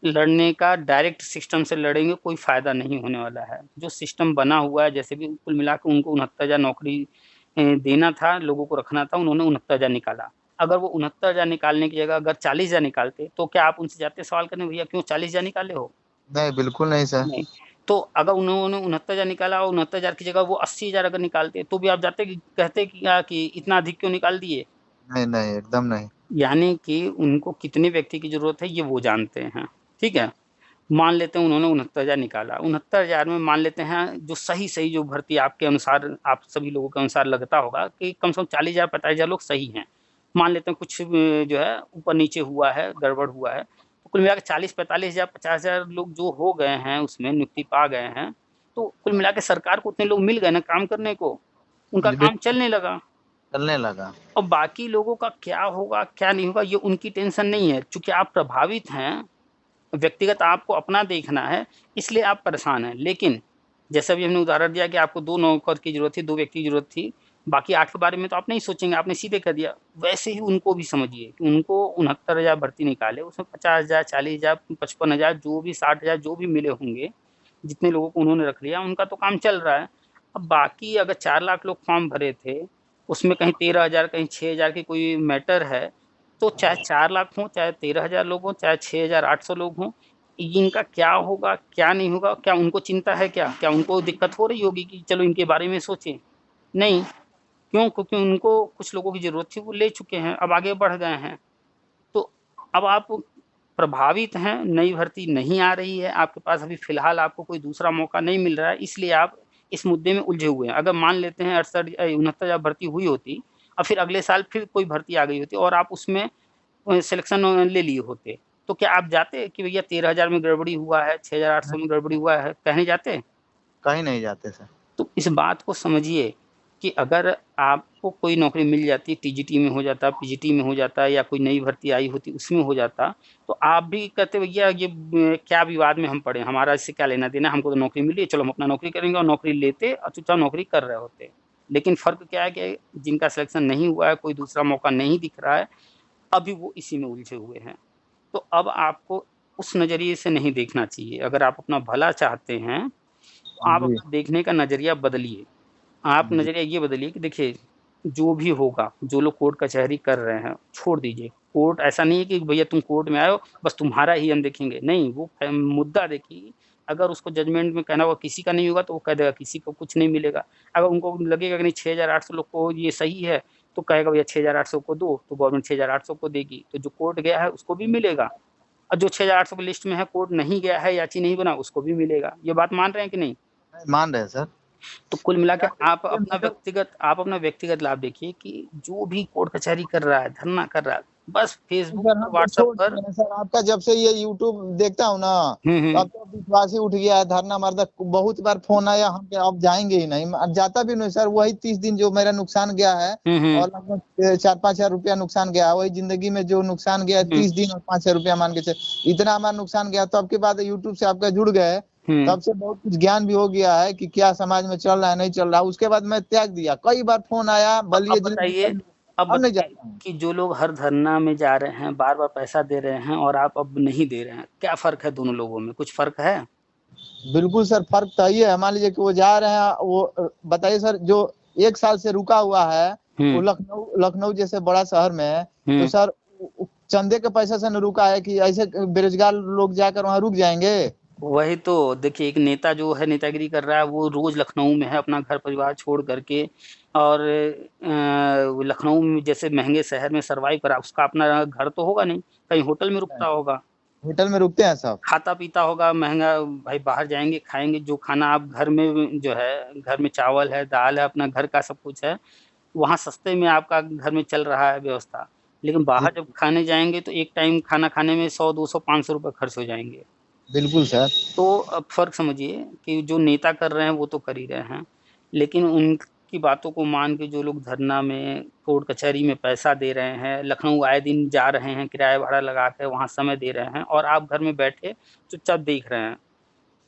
लड़ने का डायरेक्ट सिस्टम से लड़ेंगे कोई फ़ायदा नहीं होने वाला है। जो सिस्टम बना हुआ है, जैसे भी कुल मिला के उनको 69,000 नौकरी देना था, लोगों को रखना था, उन्होंने 69,000 निकाला। अगर वो 69,000 निकालने की जगह अगर 40,000 निकालते, तो क्या आप उनसे जाते सवाल करने भैया क्यों 40,000 निकाले हो? नहीं बिल्कुल नहीं सर। नहीं। तो अगर उन्होंने 69,000 निकाला और 69,000 की जगह वो 80,000 अगर निकालते, तो भी आप जाते कि कहते कि क्या कि इतना अधिक क्यों निकाल दिए? नहीं नहीं एकदम नहीं। यानी कि उनको कितने व्यक्ति की ज़रूरत है, ये वो जानते हैं। ठीक है? मान लेते हैं उन्होंने 69,000 निकाला, 69,000 में मान लेते हैं जो सही-सही जो भर्ती आपके अनुसार आप सभी लोगों के अनुसार लगता होगा कि कम से कम 40,000 45,000 लोग सही हैं। मान लेते हैं कुछ जो है ऊपर-नीचे हुआ है, गड़बड़ हुआ है, तो कुल मिला के 40-45,000 50,000 लोग जो हो गए हैं उसमें नियुक्ति पा गए हैं, तो कुल मिला के सरकार को उतने लोग मिल गए ना काम करने को, उनका जी काम बिल्कुल चलने लगा। चलने लगा। और बाकी लोगों का क्या होगा, क्या नहीं होगा ये उनकी टेंशन नहीं है, चूँकि आप प्रभावित हैं, व्यक्तिगत आपको अपना देखना है, इसलिए आप परेशान हैं। लेकिन जैसा अभी हमने उदाहरण दिया कि आपको 2 नौकर की ज़रूरत थी, 2 व्यक्ति की ज़रूरत थी, बाकी 8 के बारे में तो आप नहीं सोचेंगे, आपने सीधे कह दिया। वैसे ही उनको भी समझिए कि उनको 69,000 भर्ती निकाले, उसमें 50,000, 40,000, 55,000 जो भी 60,000 जो भी मिले होंगे, जितने लोगों को उन्होंने रख लिया, उनका तो काम चल रहा है। अब बाकी अगर 4 लाख लोग फॉर्म भरे थे, उसमें कहीं 13,000 कहीं 6,000 की कोई मैटर है, तो चाहे 4 लाख हों, चाहे 13,000 लोग हों, चाहे 6,800 लोग हों, इनका क्या होगा, क्या नहीं होगा, क्या उनको चिंता है क्या? क्या उनको दिक्कत हो रही होगी कि चलो इनके बारे में सोचें? नहीं, क्यों? क्योंकि उनको कुछ लोगों की ज़रूरत थी, वो ले चुके हैं, अब आगे बढ़ गए हैं। तो अब आप प्रभावित हैं, नई भर्ती नहीं आ रही है, आपके पास अभी फ़िलहाल आपको कोई दूसरा मौका नहीं मिल रहा है, इसलिए आप इस मुद्दे में उलझे हुए हैं। अगर मान लेते हैं 69,000 भर्ती हुई होती और फिर अगले साल फिर कोई भर्ती आ गई होती और आप उसमें सिलेक्शन ले लिए होते, तो क्या आप जाते कि भैया 13,000 में गड़बड़ी हुआ है, 6,800 में गड़बड़ी हुआ है, कहने जाते? कहीं नहीं जाते सर। तो इस बात को समझिए कि अगर आपको कोई नौकरी मिल जाती, टीजीटी में हो जाता, पीजीटी में हो जाता या कोई नई भर्ती आई होती उसमें हो जाता, तो आप भी कहते भैया ये क्या विवाद में हम पड़े, हमारा इससे क्या लेना-देना, हमको तो नौकरी मिली है, चलो हम अपना नौकरी करेंगे और नौकरी लेते और चुपचाप नौकरी कर रहे होते। लेकिन फ़र्क क्या है कि जिनका सिलेक्शन नहीं हुआ है, कोई दूसरा मौका नहीं दिख रहा है, अभी वो इसी में उलझे हुए हैं। तो अब आपको उस नज़रिए से नहीं देखना चाहिए। अगर आप अपना भला चाहते हैं, तो आप जी अपना देखने का नज़रिया बदलिए। आप जी। नज़रिया ये बदलिए कि देखिए, जो भी होगा, जो लोग कोर्ट कचहरी कर रहे हैं, छोड़ दीजिए। कोर्ट ऐसा नहीं है कि भैया तुम कोर्ट में आए हो, बस तुम्हारा ही हम देखेंगे। नहीं, वो मुद्दा देखिए, अगर उसको जजमेंट में कहना होगा किसी का नहीं होगा, तो वो कह देगा किसी को कुछ नहीं मिलेगा। अगर उनको लगेगा कि नहीं 6,800 लोग को ये सही है, तो कहेगा भैया 6,800 को दो, तो गवर्नमेंट 6,800 को देगी। तो जो कोर्ट गया है, उसको भी मिलेगा और जो 6,800 की लिस्ट में है, कोर्ट नहीं गया है, याची नहीं बना, उसको भी मिलेगा। ये बात मान रहे हैं कि नहीं? नहीं, मान रहे हैं सर। तो कुल मिला के ये मैटर। आप अपना व्यक्तिगत लाभ देखिए कि जो भी कोर्ट कचहरी कर रहा है, धरना कर रहा है, बस फेसबुक सर पर, हम तो व्हाट्सएप छोड़ पर। दिए हैं सर, आपका जब से ये यूट्यूब देखता हूँ ना, तो हम्म। अब तो विश्वास ही उठ गया है। धरना मर्दा बहुत बार फोन आया, हम के अब जाएंगे ही नहीं, अब जाता भी नहीं सर। वही 30 दिन जो मेरा नुकसान गया है, हम्म। और लगभग 4-5 हजार रुपया नुकसान गया है, वही जिंदगी में जो नुकसान गया है, हम्म। 30 दिन और 5 हजार रुपया मान के चल, इतना हमारा नुकसान गया। तो अब के बाद यूट्यूब से आपका जुड़ गए, हम्म। तब से बहुत कुछ ज्ञान भी हो गया है कि क्या समाज में चल रहा है नहीं चल रहा। उसके बाद मैं त्याग दिया, कई बार फोन आया, बलिए अब जिले में बताइए, कई लोग, अब अब नहीं बताइए जाता हूँ। कि जो लोग हर धरना में जा रहे हैं, बार बार पैसा दे रहे हैं, और आप अब नहीं दे रहे हैं, क्या फर्क है दोनों लोगों में? कुछ फर्क है? बिल्कुल सर, फर्क तो ही है। मान लीजिए कि वो जा रहे हैं, वो बताइए सर, जो 1 साल से रुका हुआ है, वो हम्म। लखनऊ लखनऊ जैसे बड़ा शहर में है, तो हम्म। सर चंदे के पैसे से न रुका है कि ऐसे बेरोजगार लोग जाकर वहां रुक जाएंगे। वही तो देखिए, एक नेता जो है नेतागिरी कर रहा है, वो रोज लखनऊ में है अपना घर परिवार छोड़ करके, और वो लखनऊ में जैसे महंगे शहर में सरवाइव करा, उसका अपना घर तो होगा नहीं, कहीं होटल में रुकता होगा, होटल में रुकते हैं सब। खाता पीता होगा महंगा। भाई बाहर जाएंगे खाएंगे, जो खाना आप घर में जो है, घर में चावल है, दाल है, अपना घर का सब कुछ है, वहाँ सस्ते में आपका घर में चल रहा है व्यवस्था। लेकिन जी, बाहर जब खाने जाएंगे तो एक टाइम खाना खाने में 100 200 500 रुपये खर्च हो जाएंगे। बिल्कुल सर। तो अब फ़र्क समझिए कि जो नेता कर रहे हैं वो तो कर ही रहे हैं, लेकिन उनकी बातों को मान के जो लोग धरना में, कोर्ट कचहरी में पैसा दे रहे हैं, लखनऊ आए दिन जा रहे हैं, किराया भाड़ा लगा के वहाँ समय दे रहे हैं, और आप घर में बैठे चुपचाप देख रहे हैं,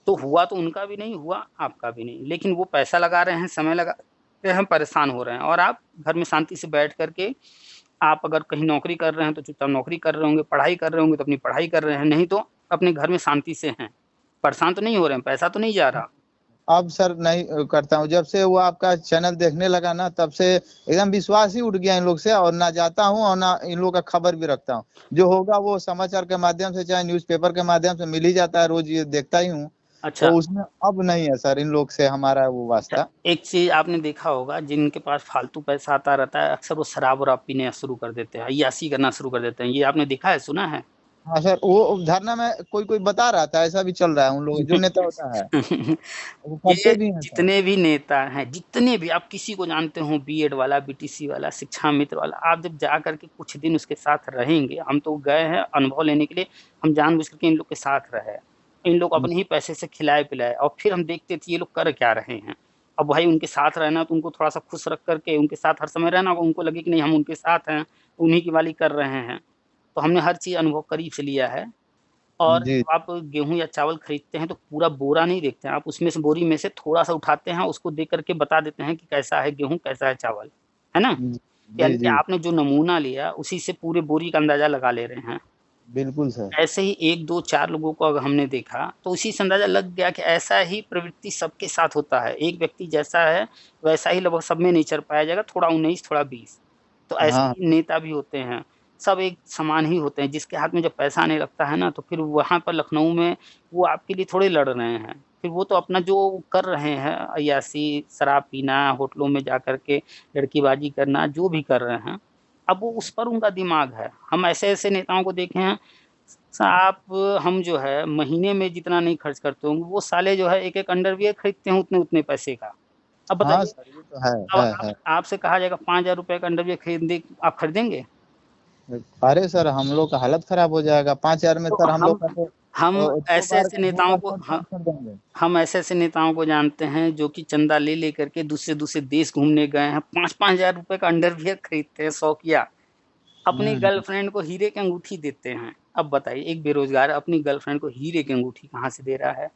तो हुआ तो उनका भी नहीं, हुआ आपका भी नहीं। लेकिन वो पैसा लगा रहे हैं, समय लगा रहे हैं, परेशान हो रहे हैं, और आप घर में शांति से बैठ कर के, आप अगर कहीं नौकरी कर रहे हैं तो चुपचाप नौकरी कर रहे होंगे, पढ़ाई कर रहे होंगे तो अपनी पढ़ाई कर रहे हैं, नहीं तो अपने घर में शांति से हैं। परेशान तो नहीं हो रहे हैं, पैसा तो नहीं जा रहा। अब सर नहीं करता हूँ, जब से वो आपका चैनल देखने लगा ना, तब से एकदम विश्वास ही उठ गया इन लोग से, और ना जाता हूँ और ना इन लोग का खबर भी रखता हूँ। जो होगा वो समाचार के माध्यम से, चाहे न्यूज़पेपर के माध्यम से मिल ही जाता है, रोज ये देखता ही हूँ। अच्छा। तो उसमें अब नहीं है सर इन लोग से हमारा वो अच्छा, वास्ता। एक चीज़ आपने देखा होगा, जिनके पास फालतू पैसा आता रहता है, अक्सर वो शराब-वराब पीना शुरू कर देते हैं, अय्याशी करना शुरू कर देते हैं। ये आपने देखा है, सुना है? हाँ सर, वो धरना में कोई कोई बता रहा था, ऐसा भी चल रहा है, उन लोग जो नेता होता है वो ये करते भी हैं सर। जितने भी नेता हैं, जितने भी, आप किसी को जानते हो, बीएड वाला, बीटीसी वाला, शिक्षा मित्र वाला, आप जब जा कर के कुछ दिन उसके साथ रहेंगे, हम तो गए हैं अनुभव लेने के लिए, हम जानबूझ करके इन लोग के साथ रहे। इन लोग अपने ही पैसे से खिलाए-पिलाए, और फिर हम देखते थे ये लोग कर क्या रहे हैं। अब भाई उनके साथ रहना, तो उनको थोड़ा-सा खुश रख कर के उनके साथ हर समय रहना, उनको लगे कि नहीं हम उनके साथ हैं, उन्हीं की वाली कर रहे हैं। तो हमने हर चीज़ अनुभव करीब से लिया है। और जी। जब आप गेहूँ या चावल खरीदते हैं तो पूरा बोरा नहीं देखते हैं, आप उसमें से, बोरी में से थोड़ा-सा उठाते हैं, उसको देख कर के बता देते हैं कि कैसा है गेहूँ, कैसा है चावल, है ना? जी। जी। यानी कि जी। आपने जो नमूना लिया उसी से पूरे बोरी का अंदाज़ा लगा ले रहे हैं। बिल्कुल सर। ऐसे ही 1, 2, 4 लोगों को अगर हमने देखा, तो उसी से अंदाज़ा लग गया कि ऐसा ही प्रवृत्ति सबके साथ होता है। एक व्यक्ति जैसा है, वैसा ही लगभग सब में नेचर पाया जाएगा, थोड़ा 19, थोड़ा 20। तो ऐसे हाँ। ही नेता भी होते हैं, सब एक समान ही होते हैं। जिसके हाथ में जब पैसा आने लगता है ना, तो फिर वहाँ पर लखनऊ में वो आपके लिए थोड़े लड़ रहे हैं। फिर वो तो अपना जो कर रहे हैं, अय्याशी, शराब पीना, होटलों में जा कर के लड़कीबाज़ी करना, जो भी कर रहे हैं, अब वो उस पर उनका दिमाग है। हम ऐसे-ऐसे नेताओं को देखे हैं, आप, हम जो है महीने में जितना नहीं खर्च करते होंगे, वो साले जो है एक-एक अंडरवियर खरीदते हैं उतने-उतने पैसे का। अब हाँ बताइए, सर, ये तो है अब है। आपसे कहा जाएगा 5,000 रुपए का अंडरवियर खरीदने, आप खरीदेंगे? अरे सर, हम लोग का हालत खराब हो जाएगा। 5,000 में तो सर हम लोग का तो हम 2 बार ऐसे-ऐसे दो नेताओं बार को शर्ट पैंट कर देंगे। हम ऐसे-ऐसे नेताओं को जानते हैं जो कि चंदा ले कर के दूसरे-दूसरे देश घूमने गए हैं, 5-5 हज़ार रुपए का अंडरवियर खरीदते हैं, शौकिया। अपनी हम्म। गर्लफ्रेंड को हीरे की अंगूठी देते हैं। अब बताइए, एक बेरोज़गार अपनी गर्लफ्रेंड को हीरे की अंगूठी कहाँ से दे रहा है?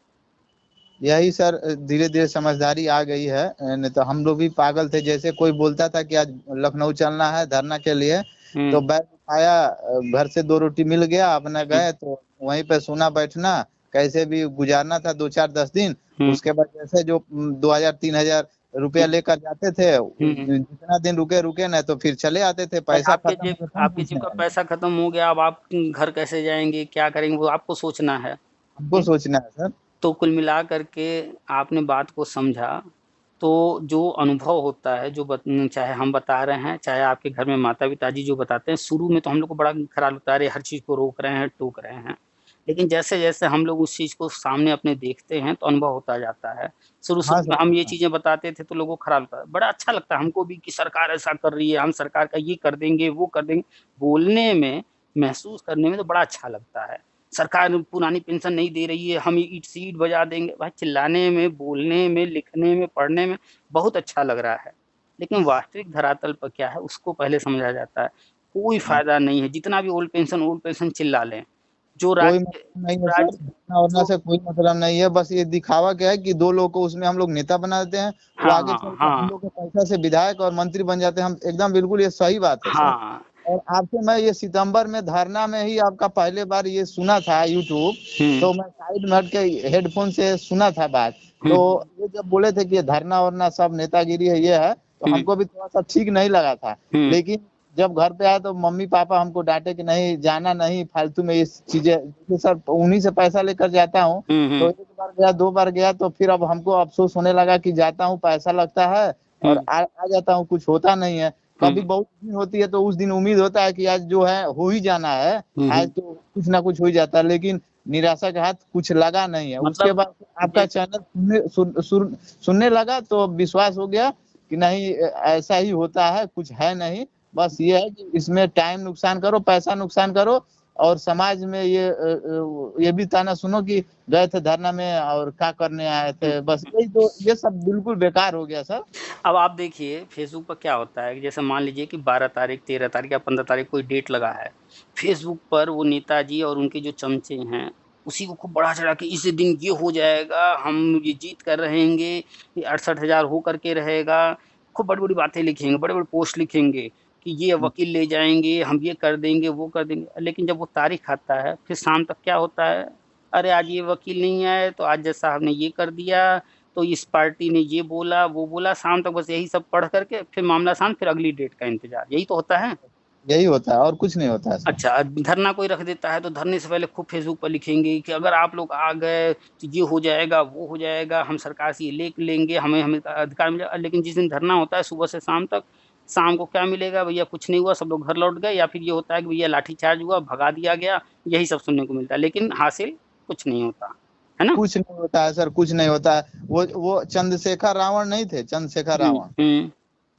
यही सर, धीरे धीरे समझदारी आ गई है। नहीं तो हम लोग भी पागल थे। जैसे कोई बोलता था कि आज लखनऊ चलना है धरना के लिए, तो हुँ, बैग उठाया, घर से 2 रोटी मिल गया, अपना हुँ, गए तो वहीं पे सोना बैठना, कैसे भी गुजारना था 2-4-10 दिन। हुँ, उसके बाद जैसे जो 2,000-3,000 रुपया हुँ, लेकर जाते थे, हुँ। जितना दिन रुके रुके ना, तो फिर चले आते थे। भाई पैसा खत्म हो गया, कौन आपकी जेब पूछने का वाला है? पैसा खत्म हो गया, अब आप घर कैसे जाएँगे, क्या करेंगे, वो आपको सोचना है। हमको हुँ, सोचना है सर। तो कुल मिला कर के आपने बात को समझा, तो जो अनुभव होता है, जो चाहे हम बता रहे हैं, चाहे आपके घर में माता-पिताजी जो बताते हैं, शुरू में तो हम लोग को बड़ा ख़राब लगता है, अरे! हर चीज़ को रोक रहे हैं, टोक रहे हैं। लेकिन जैसे-जैसे हम लोग उस चीज़ को सामने अपने देखते हैं तो अनुभव होता जाता है। हाँ शुरू-शुरू में सर। हम ये चीज़ें बताते थे तो लोगों को खराब लगता है। बड़ा अच्छा लगता है हमको भी कि सरकार ऐसा कर रही है, हम सरकार का ये कर देंगे, वो कर देंगे। बोलने में, महसूस करने में तो बड़ा अच्छा लगता है। सरकार पुरानी पेंशन नहीं दे रही है, हम ईंट से ईंट बजा देंगे। भाई चिल्लाने में, बोलने में, लिखने में, पढ़ने में बहुत अच्छा लग रहा है। लेकिन वास्तविक धरातल पर क्या है उसको पहले समझा जाता है। कोई हाँ, फ़ायदा नहीं है, जितना भी ओल्ड पेंशन चिल्ला लें। जो कोई राज्य मतलब नहीं है जो सर, राज्य धरना-वरना जो से कोई मतलब नहीं है, बस ये दिखावा क्या है कि 2 लोग को उसमें हम लोग नेता बना देते हैं, वो आगे हाँ, चल के हम हाँ, लोग के पैसा से विधायक और मंत्री बन जाते हैं, हम एकदम बिल्कुल ये सही बात है सर। हाँ। और आपसे मैं ये सितंबर में धरना में ही आपका पहले बार ये सुना था यूट्यूब, हुँ, तो मैं साइड में हट के हेडफ़ोन से सुना था बात। हुँ, तो ये जब बोले थे कि ये धरना-वरना सब नेतागिरी है, ये है, तो हुँ, हमको भी थोड़ा-सा ठीक नहीं लगा था। हुँ, लेकिन जब घर पे आए तो मम्मी-पापा हमको डाँटे कि नहीं जाना नहीं फालतू में ये चीज़ें, देखिए सर उन्हीं से पैसा लेकर जाता हूँ, हुँ, तो हुँ, 1 बार गया, 2 बार गया तो फिर अब हमको अफ़सोस होने लगा कि जाता हूँ, पैसा लगता है और हुँ, आ जाता हूँ, कुछ होता नहीं है। हुँ, कभी बहुत दिन होती है तो उस दिन उम्मीद होता है कि आज जो है हो ही जाना है, हुँ, आज हुँ। तो कुछ ना कुछ हो ही जाता है, लेकिन निराशा के हाथ कुछ लगा नहीं है। उसके मतलब बाद आपका जैसे चैनल सुनने लगा तो विश्वास हो गया कि नहीं ऐसा ही होता है, कुछ है नहीं। बस ये है कि इसमें टाइम नुकसान करो, पैसा नुकसान करो और समाज में ये भी ताना सुनो कि गए थे धरना में और क्या करने आए हुँ, थे। बस यही तो, ये सब बिल्कुल बेकार हो गया सर। अब आप देखिए फ़ेसबुक पर क्या होता है कि जैसे मान लीजिए कि 12 तारीख, 13 तारीख या 15 तारीख कोई डेट लगा है। फ़ेसबुक पर वो नेताजी और उनके जो चमचे हैं, उसी को खूब बढ़ा-चढ़ा के इस दिन ये हो जाएगा, हम ये जीत कर रहेंगे, ये 68,000 हो कर के रहेगा। खूब बड़ी-बड़ी बातें लिखेंगे, बड़े-बड़े पोस्ट लिखेंगे कि ये वकील ले जाएँगे, हम ये कर देंगे, वो कर देंगे। लेकिन जब वो तारीख आता है, फिर शाम तक क्या होता है, अरे आज ये वकील नहीं आए, तो आज जज साहब ने ये कर दिया, तो इस पार्टी ने ये बोला, वो बोला, शाम तक बस यही सब पढ़ कर के फिर मामला शांत, फिर अगली डेट का इंतज़ार, यही तो होता है। यही होता है और कुछ नहीं होता है सर। अच्छा, धरना कोई रख देता है तो धरने से पहले खूब फेसबुक पर लिखेंगे कि अगर आप लोग आ गए, तो ये हो जाएगा, वो हो जाएगा, हम सरकार से ये ले लेंगे, हमें हमें अधिकार मिलेगा। लेकिन जिस दिन धरना होता है सुबह से शाम तक, शाम को क्या मिलेगा, भैया कुछ नहीं हुआ, सब लोग घर लौट गए या फिर ये होता है कि भैया लाठीचार्ज हुआ, भगा दिया गया, यही सब सुनने को मिलता है, लेकिन हासिल कुछ नहीं होता। है ना? कुछ नहीं होता है सर, कुछ नहीं होता है। वो चंद्रशेखर रावण नहीं थे, चंद्रशेखर हुँ, रावण, हुँ।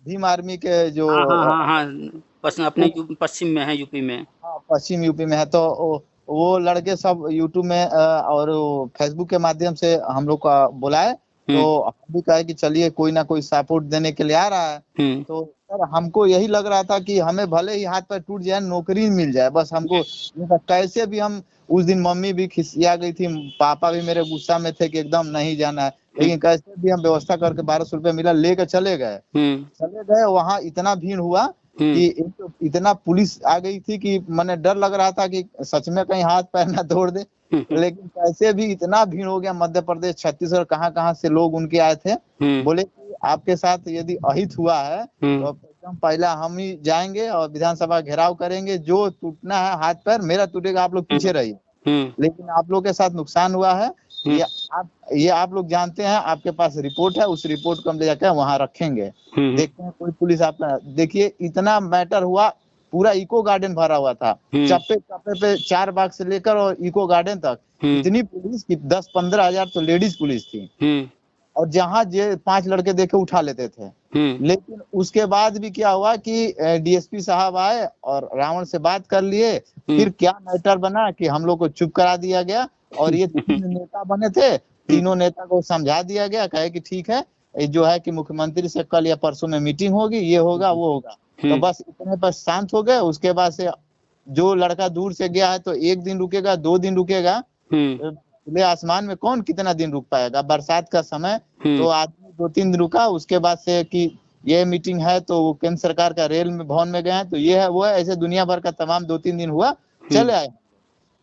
भीम आर्मी के जो हाँ, हाँ, हाँ, हाँ। अपने वो पश्चिम में है, यूपी में। हाँ, पश्चिम यूपी में है, तो वो लड़के सब यूट्यूब में और फेसबुक के माध्यम से हम लोग का बुलाए, हुँ, तो हम भी कहे कि चलिए कोई ना कोई सपोर्ट देने के लिए आ रहा है। हुँ, तो सर हमको यही लग रहा था कि हमें भले ही हाथ पैर टूट जाए, नौकरी मिल जाए, बस हमको ये था। कैसे भी हम उस दिन मम्मी भी खिसिया गई थी, पापा भी मेरे गुस्सा में थे कि एकदम नहीं जाना है, हुँ, लेकिन कैसे भी हम व्यवस्था करके 1200 रुपये मिला लेके चले गए। हुँ, चले गए वहाँ, इतना भीड़ हुआ हुँ, कि एक तो इतना पुलिस आ गई थी कि मने डर लग रहा था कि सच में कहीं हाथ पैर ना तोड़ दे। हुँ, हुँ, लेकिन कैसे भी इतना भीड़ हो गया, मध्य प्रदेश, छत्तीसगढ़, कहाँ-कहाँ से लोग उनके आए थे। हुँ, बोले कि आपके साथ यदि अहित हुआ है तो हुँ, अब एकदम पहला हम ही जाएँगे और विधानसभा घेराव करेंगे, जो टूटना है हाथ पैर मेरा टूटेगा, आप लोग हुँ, पीछे रहिए। हुँ, लेकिन आप लोग के साथ नुकसान हुआ है, हुँ, ये आप ये आप लोग जानते हैं, आपके पास रिपोर्ट है, उस रिपोर्ट को हम ले जाकर वहाँ रखेंगे। हुँ, देखते हैं कोई पुलिस आपका, देखिए इतना मैटर हुआ, पूरा इको गार्डन भरा हुआ था। हुँ, चप्पे-चप्पे पे 4 बाग से लेकर और इको गार्डन तक हुँ, इतनी पुलिस कि 10-15 हज़ार तो लेडीज़ पुलिस थी। हुँ, और जहाँ जे 5 लड़के देखे उठा लेते थे। हुँ, लेकिन उसके बाद भी क्या हुआ कि डीएसपी साहब आए और रावण से बात कर लिए, हुँ, फिर क्या मैटर बना कि हम लोग को चुप करा दिया गया और ये 3 नेता बने थे, हुँ, तीनों नेता को समझा दिया गया, कहे कि ठीक है, ये जो है कि मुख्यमंत्री से कल या परसों में मीटिंग होगी, ये होगा, वो होगा। तो हुँ, बस इतने पर शांत हो गए, उसके बाद से जो लड़का दूर से गया है तो 1 दिन रुकेगा, 2 दिन रुकेगा, हुँ, खुले आसमान में कौन कितना दिन रुक पाएगा? बरसात का समय, तो हुँ, आदमी 2-3 दिन रुका, उसके बाद से कि ये मीटिंग है तो वो केंद्र सरकार का रेल में भवन में गए हैं, तो ये है, वो है, ऐसे दुनिया भर का तमाम 2-3 दिन हुआ, हुँ, चले आए।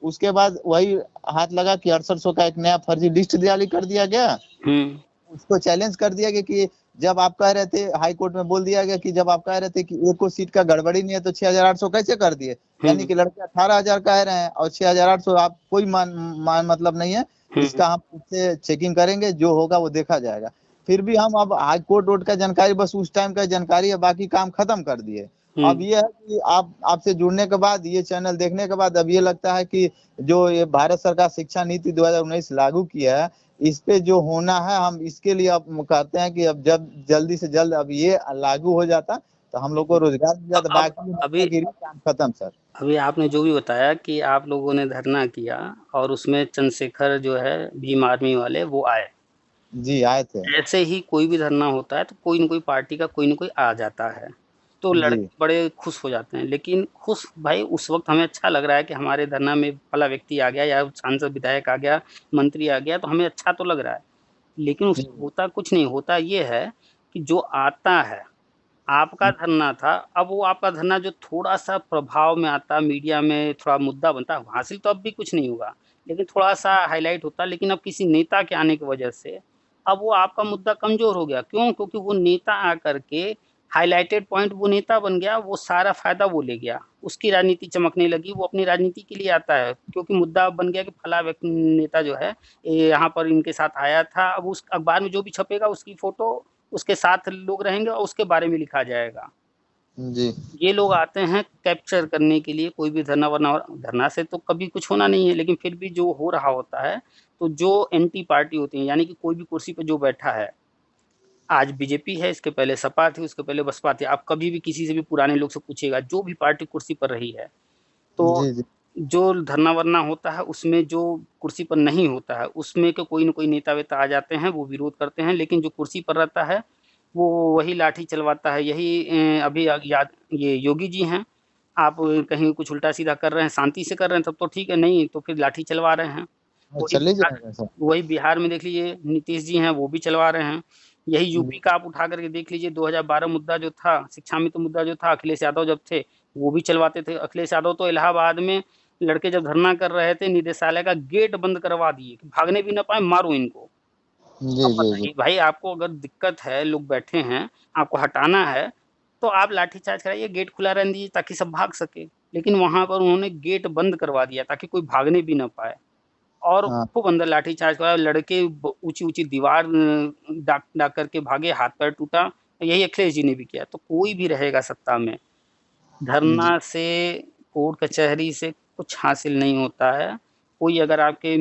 उसके बाद वही हाथ लगा कि 6800 का एक नया फर्जी लिस्ट जारी कर दिया गया। हुँ, उसको चैलेंज कर दिया गया कि जब आप कह रहे थे, हाई कोर्ट में बोल दिया गया कि जब आप कह रहे थे कि एको सीट का गड़बड़ी नहीं है तो 6800 कैसे कर दिए? यानी हुँ, कि लड़के 18,000 कह रहे हैं और 6800 आप कोई मान मतलब नहीं है। हुँ, इसका हम खुद से चेकिंग करेंगे, जो होगा वो देखा जाएगा। फिर भी हम अब हाई कोर्ट वोर्ट का जानकारी, बस उस टाइम का जानकारी है, बाकी काम खत्म कर दिए। अब ये है कि आप आपसे जुड़ने के बाद, ये चैनल देखने के बाद अब ये लगता है कि जो ये भारत सरकार शिक्षा नीति 2019 लागू किया है, इस पे जो होना है, हम इसके लिए अब कहते हैं कि अब जब जल्दी से जल्द अब ये लागू हो जाता तो हम लोग को रोजगार मिल जाता, बाकी अभी नेतागिरी काम खत्म सर। अभी आपने जो भी बताया कि आप लोगों ने धरना किया और उसमें चंद्रशेखर जो है भीम आर्मी वाले वो आए, जी आए थे। ऐसे ही कोई भी धरना होता है तो कोई न कोई पार्टी का कोई न कोई आ जाता है, तो जी लड़के बड़े खुश हो जाते हैं। लेकिन खुश भाई उस वक़्त हमें अच्छा लग रहा है कि हमारे धरना में फला व्यक्ति आ गया या सांसद विधायक आ गया, मंत्री आ गया, तो हमें अच्छा तो लग रहा है। लेकिन जी उसमें होता कुछ नहीं, होता ये है कि जो आता है, आपका धरना था, अब वो आपका धरना जो थोड़ा-सा प्रभाव में आता, मीडिया में थोड़ा मुद्दा बनता, हासिल तो अब भी कुछ नहीं होगा, लेकिन थोड़ा-सा हाइलाइट होता, लेकिन अब किसी नेता के आने की वजह से, अब वो आपका मुद्दा कमज़ोर हो गया। क्यों? क्योंकि वो नेता आकर के हाइलाइटेड पॉइंट वो नेता बन गया, वो सारा फ़ायदा वो ले गया। उसकी राजनीति चमकने लगी, वो अपनी राजनीति के लिए आता है, क्योंकि मुद्दा बन गया कि फला व्यक्ति नेता जो है, ये यहाँ पर इनके साथ आया था। अब उस अखबार में जो भी छपेगा उसकी फ़ोटो उसके साथ लोग रहेंगे और उसके बारे में लिखा जाएगा। जी ये लोग आते हैं कैप्चर करने के लिए, कोई भी धरना-वरना धरना से तो कभी कुछ होना नहीं है, लेकिन फिर भी जो हो रहा होता है, तो जो एंटी पार्टी होती है, यानी कि कोई भी कुर्सी पे जो बैठा है, आज बीजेपी है, इसके पहले सपा थी, उसके पहले बसपा थी। आप कभी भी किसी से भी पुराने लोग से पूछिएगा, जो भी पार्टी कुर्सी पर रही है, तो जी जी जो धरना-वरना होता है, उसमें जो कुर्सी पर नहीं होता है, उसमें के कोई न कोई नेता-वेता आ जाते हैं, वो विरोध करते हैं, लेकिन जो कुर्सी पर रहता है, वो वही लाठी चलवाता है। यही अभी याद ये योगी जी हैं, आप कहीं कुछ उल्टा-सीधा कर रहे हैं, शांति से कर रहे हैं तब तो ठीक है, नहीं तो फिर लाठी चलवा रहे हैं। वही चले बिहार जाएगा सर। वही बिहार में देख लीजिए नीतीश जी हैं, वो भी चलवा रहे हैं। यही यूपी का आप उठा कर के देख लीजिए 2012 मुद्दा जो था, शिक्षा में तो मुद्दा जो था, अखिलेश यादव जब थे, वो भी चलवाते थे। अखिलेश यादव तो इलाहाबाद में लड़के जब धरना कर रहे थे, निदेशालय का गेट बंद करवा दिए कि भागने भी ना पाएँ, मारो इनको। जी अब जी जी बताइए भाई आपको अगर दिक्कत है, लोग बैठे हैं, आपको हटाना है, तो आप लाठीचार्ज कराइए, गेट खुला रहने दीजिए ताकि सब भाग सकें। लेकिन वहाँ पर उन्होंने गेट बंद करवा दिया ताकि कोई भागने भी ना पाए और हाँ। खूब अंदर लाठीचार्ज कराया, लड़के ब ऊँची-ऊँची दीवार दाग कर के भागे, हाथ-पैर टूटा। यही अखिलेश जी ने भी किया। तो कोई भी रहेगा सत्ता में, जी धरना से, कोर्ट कचहरी से कुछ हासिल नहीं होता है। कोई अगर आपके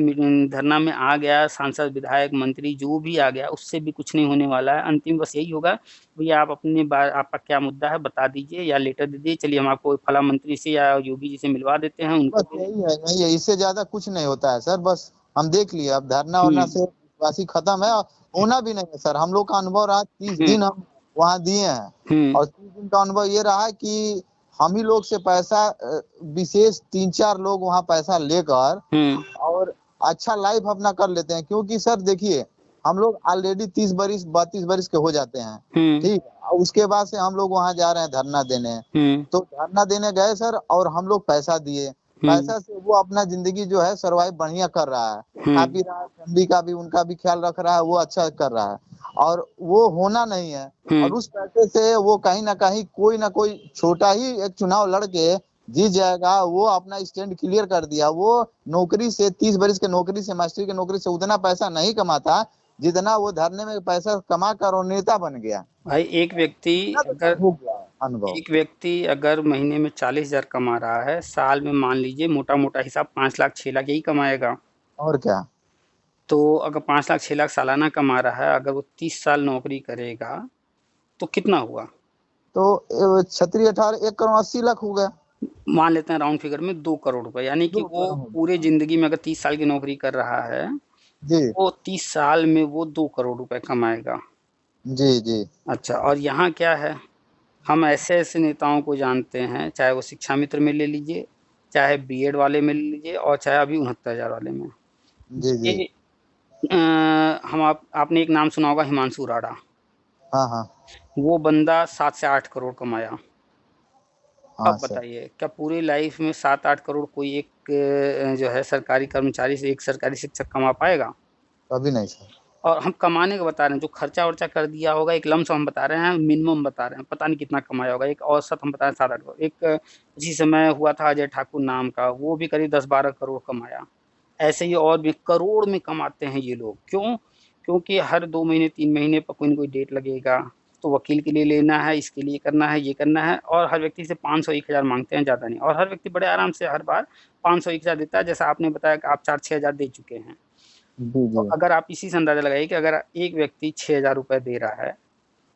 धरना में आ गया, सांसद, विधायक, मंत्री जो भी आ गया, उससे भी कुछ नहीं होने वाला है। अंतिम बस यही होगा, भैया आप अपनी आपका क्या मुद्दा है बता दीजिए या लेटर दे दीजिए, चलिए हम आपको फलाँ मंत्री से या योगी जी से मिलवा देते हैं, उनको बस दे यही है, इससे ज्यादा कुछ नहीं होता है सर। बस हम देख लिए, अब धरना हुँ, वरना से विश्वासी खत्म है, और होना भी नहीं है सर। हम लोग का अनुभव रहा, 30 हुँ, दिन हम वहाँ दिए हैं, हुँ, और 30 दिन का अनुभव ये रहा कि हम ही लोग से पैसा विशेष 3-4 लोग वहाँ पैसा लेकर हुँ, और अच्छा लाइफ अपना कर लेते हैं। क्योंकि सर देखिए, हम लोग ऑलरेडी 30 बरिस 32 बरिस के हो जाते हैं, हुँ, ठीक। और उसके बाद से हम लोग वहाँ जा रहे हैं धरना देने। हुँ, तो धरना देने गए सर, और हम लोग पैसा दिए, हुँ, पैसा से वो अपना जिंदगी जो है सरवाइव बढ़िया कर रहा है, खा हुँ, पी रहा है, फैमिली का भी उनका भी ख्याल रख रहा है, वो अच्छा कर रहा है। और वो होना नहीं है, हुँ। और उस पैसे से वो कहीं ना कहीं कोई ना कोई छोटा ही एक चुनाव लड़के जीत जाएगा। वो अपना स्टैंड क्लियर कर दिया। वो नौकरी से 30 बरिस के नौकरी से, मास्टरी की नौकरी से उतना पैसा नहीं कमाता जितना वो धरने में पैसा कमा कर और नेता बन गया। भाई इतना तो सर हो गया है अनुभव। एक व्यक्ति अगर महीने में 40,000 कमा रहा है, साल में मान लीजिए मोटा-मोटा हिसाब 5 लाख 6 लाख यही कमाएगा। और क्या। तो अगर 5 लाख 6 लाख सालाना कमा रहा है, अगर वो 30 साल नौकरी करेगा, तो कितना हुआ? तो छतरी 18 1 करोड़ 80 लाख हो गया। मान लेते हैं राउंड फिगर में 2 करोड़ रुपए, यानी कि 2 करोड़ वो हो पूरे गया। ज़िंदगी में अगर 30 साल की नौकरी कर रहा है, जी वो 30 साल में वो 2 करोड़ रुपए कमाएगा। जी जी अच्छा और यहाँ क्या है, हम ऐसे-ऐसे नेताओं को जानते हैं, चाहे वो शिक्षा मित्र में ले लीजिए, चाहे बीएड वाले में ले लीजिए और चाहे अभी 69,000 वाले में। जी जी। ये हम आपने एक नाम सुना होगा हिमांशु अरोड़ा, हाँ हाँ वो बंदा 7 से 8 करोड़ कमाया। हाँ अब सर। बताइए क्या पूरी लाइफ में 7-8 करोड़ कोई एक जो है सरकारी कर्मचारी से एक सरकारी शिक्षक कमा पाएगा? कभी नहीं सर। और हम कमाने का बता रहे हैं, जो खर्चा-वर्चा कर दिया होगा, एक लम्प सम हम बता रहे हैं, मिनिमम बता रहे हैं, पता नहीं कितना कमाया होगा। एक औसत हम बता रहे हैं 7-8 करोड़। एक उसी समय हुआ था अजय ठाकुर नाम का, वो भी करीब 10-12 करोड़ कमाया। ऐसे ही और भी करोड़ में कमाते हैं ये लोग। क्यों? क्योंकि हर 2 महीने, 3 महीने पर कोई न कोई डेट लगेगा, तो वकील के लिए लेना है, इसके लिए करना है, ये करना है, और हर व्यक्ति से 500 1000 माँगते हैं, ज़्यादा नहीं। और हर व्यक्ति बड़े आराम से हर बार 500 1000 देता है, जैसा आपने बताया कि आप 4-6 हज़ार दे चुके हैं। जी तो जी अगर आप इसी से अंदाज़ा लगाइए कि अगर एक व्यक्ति 6000 रुपए दे रहा है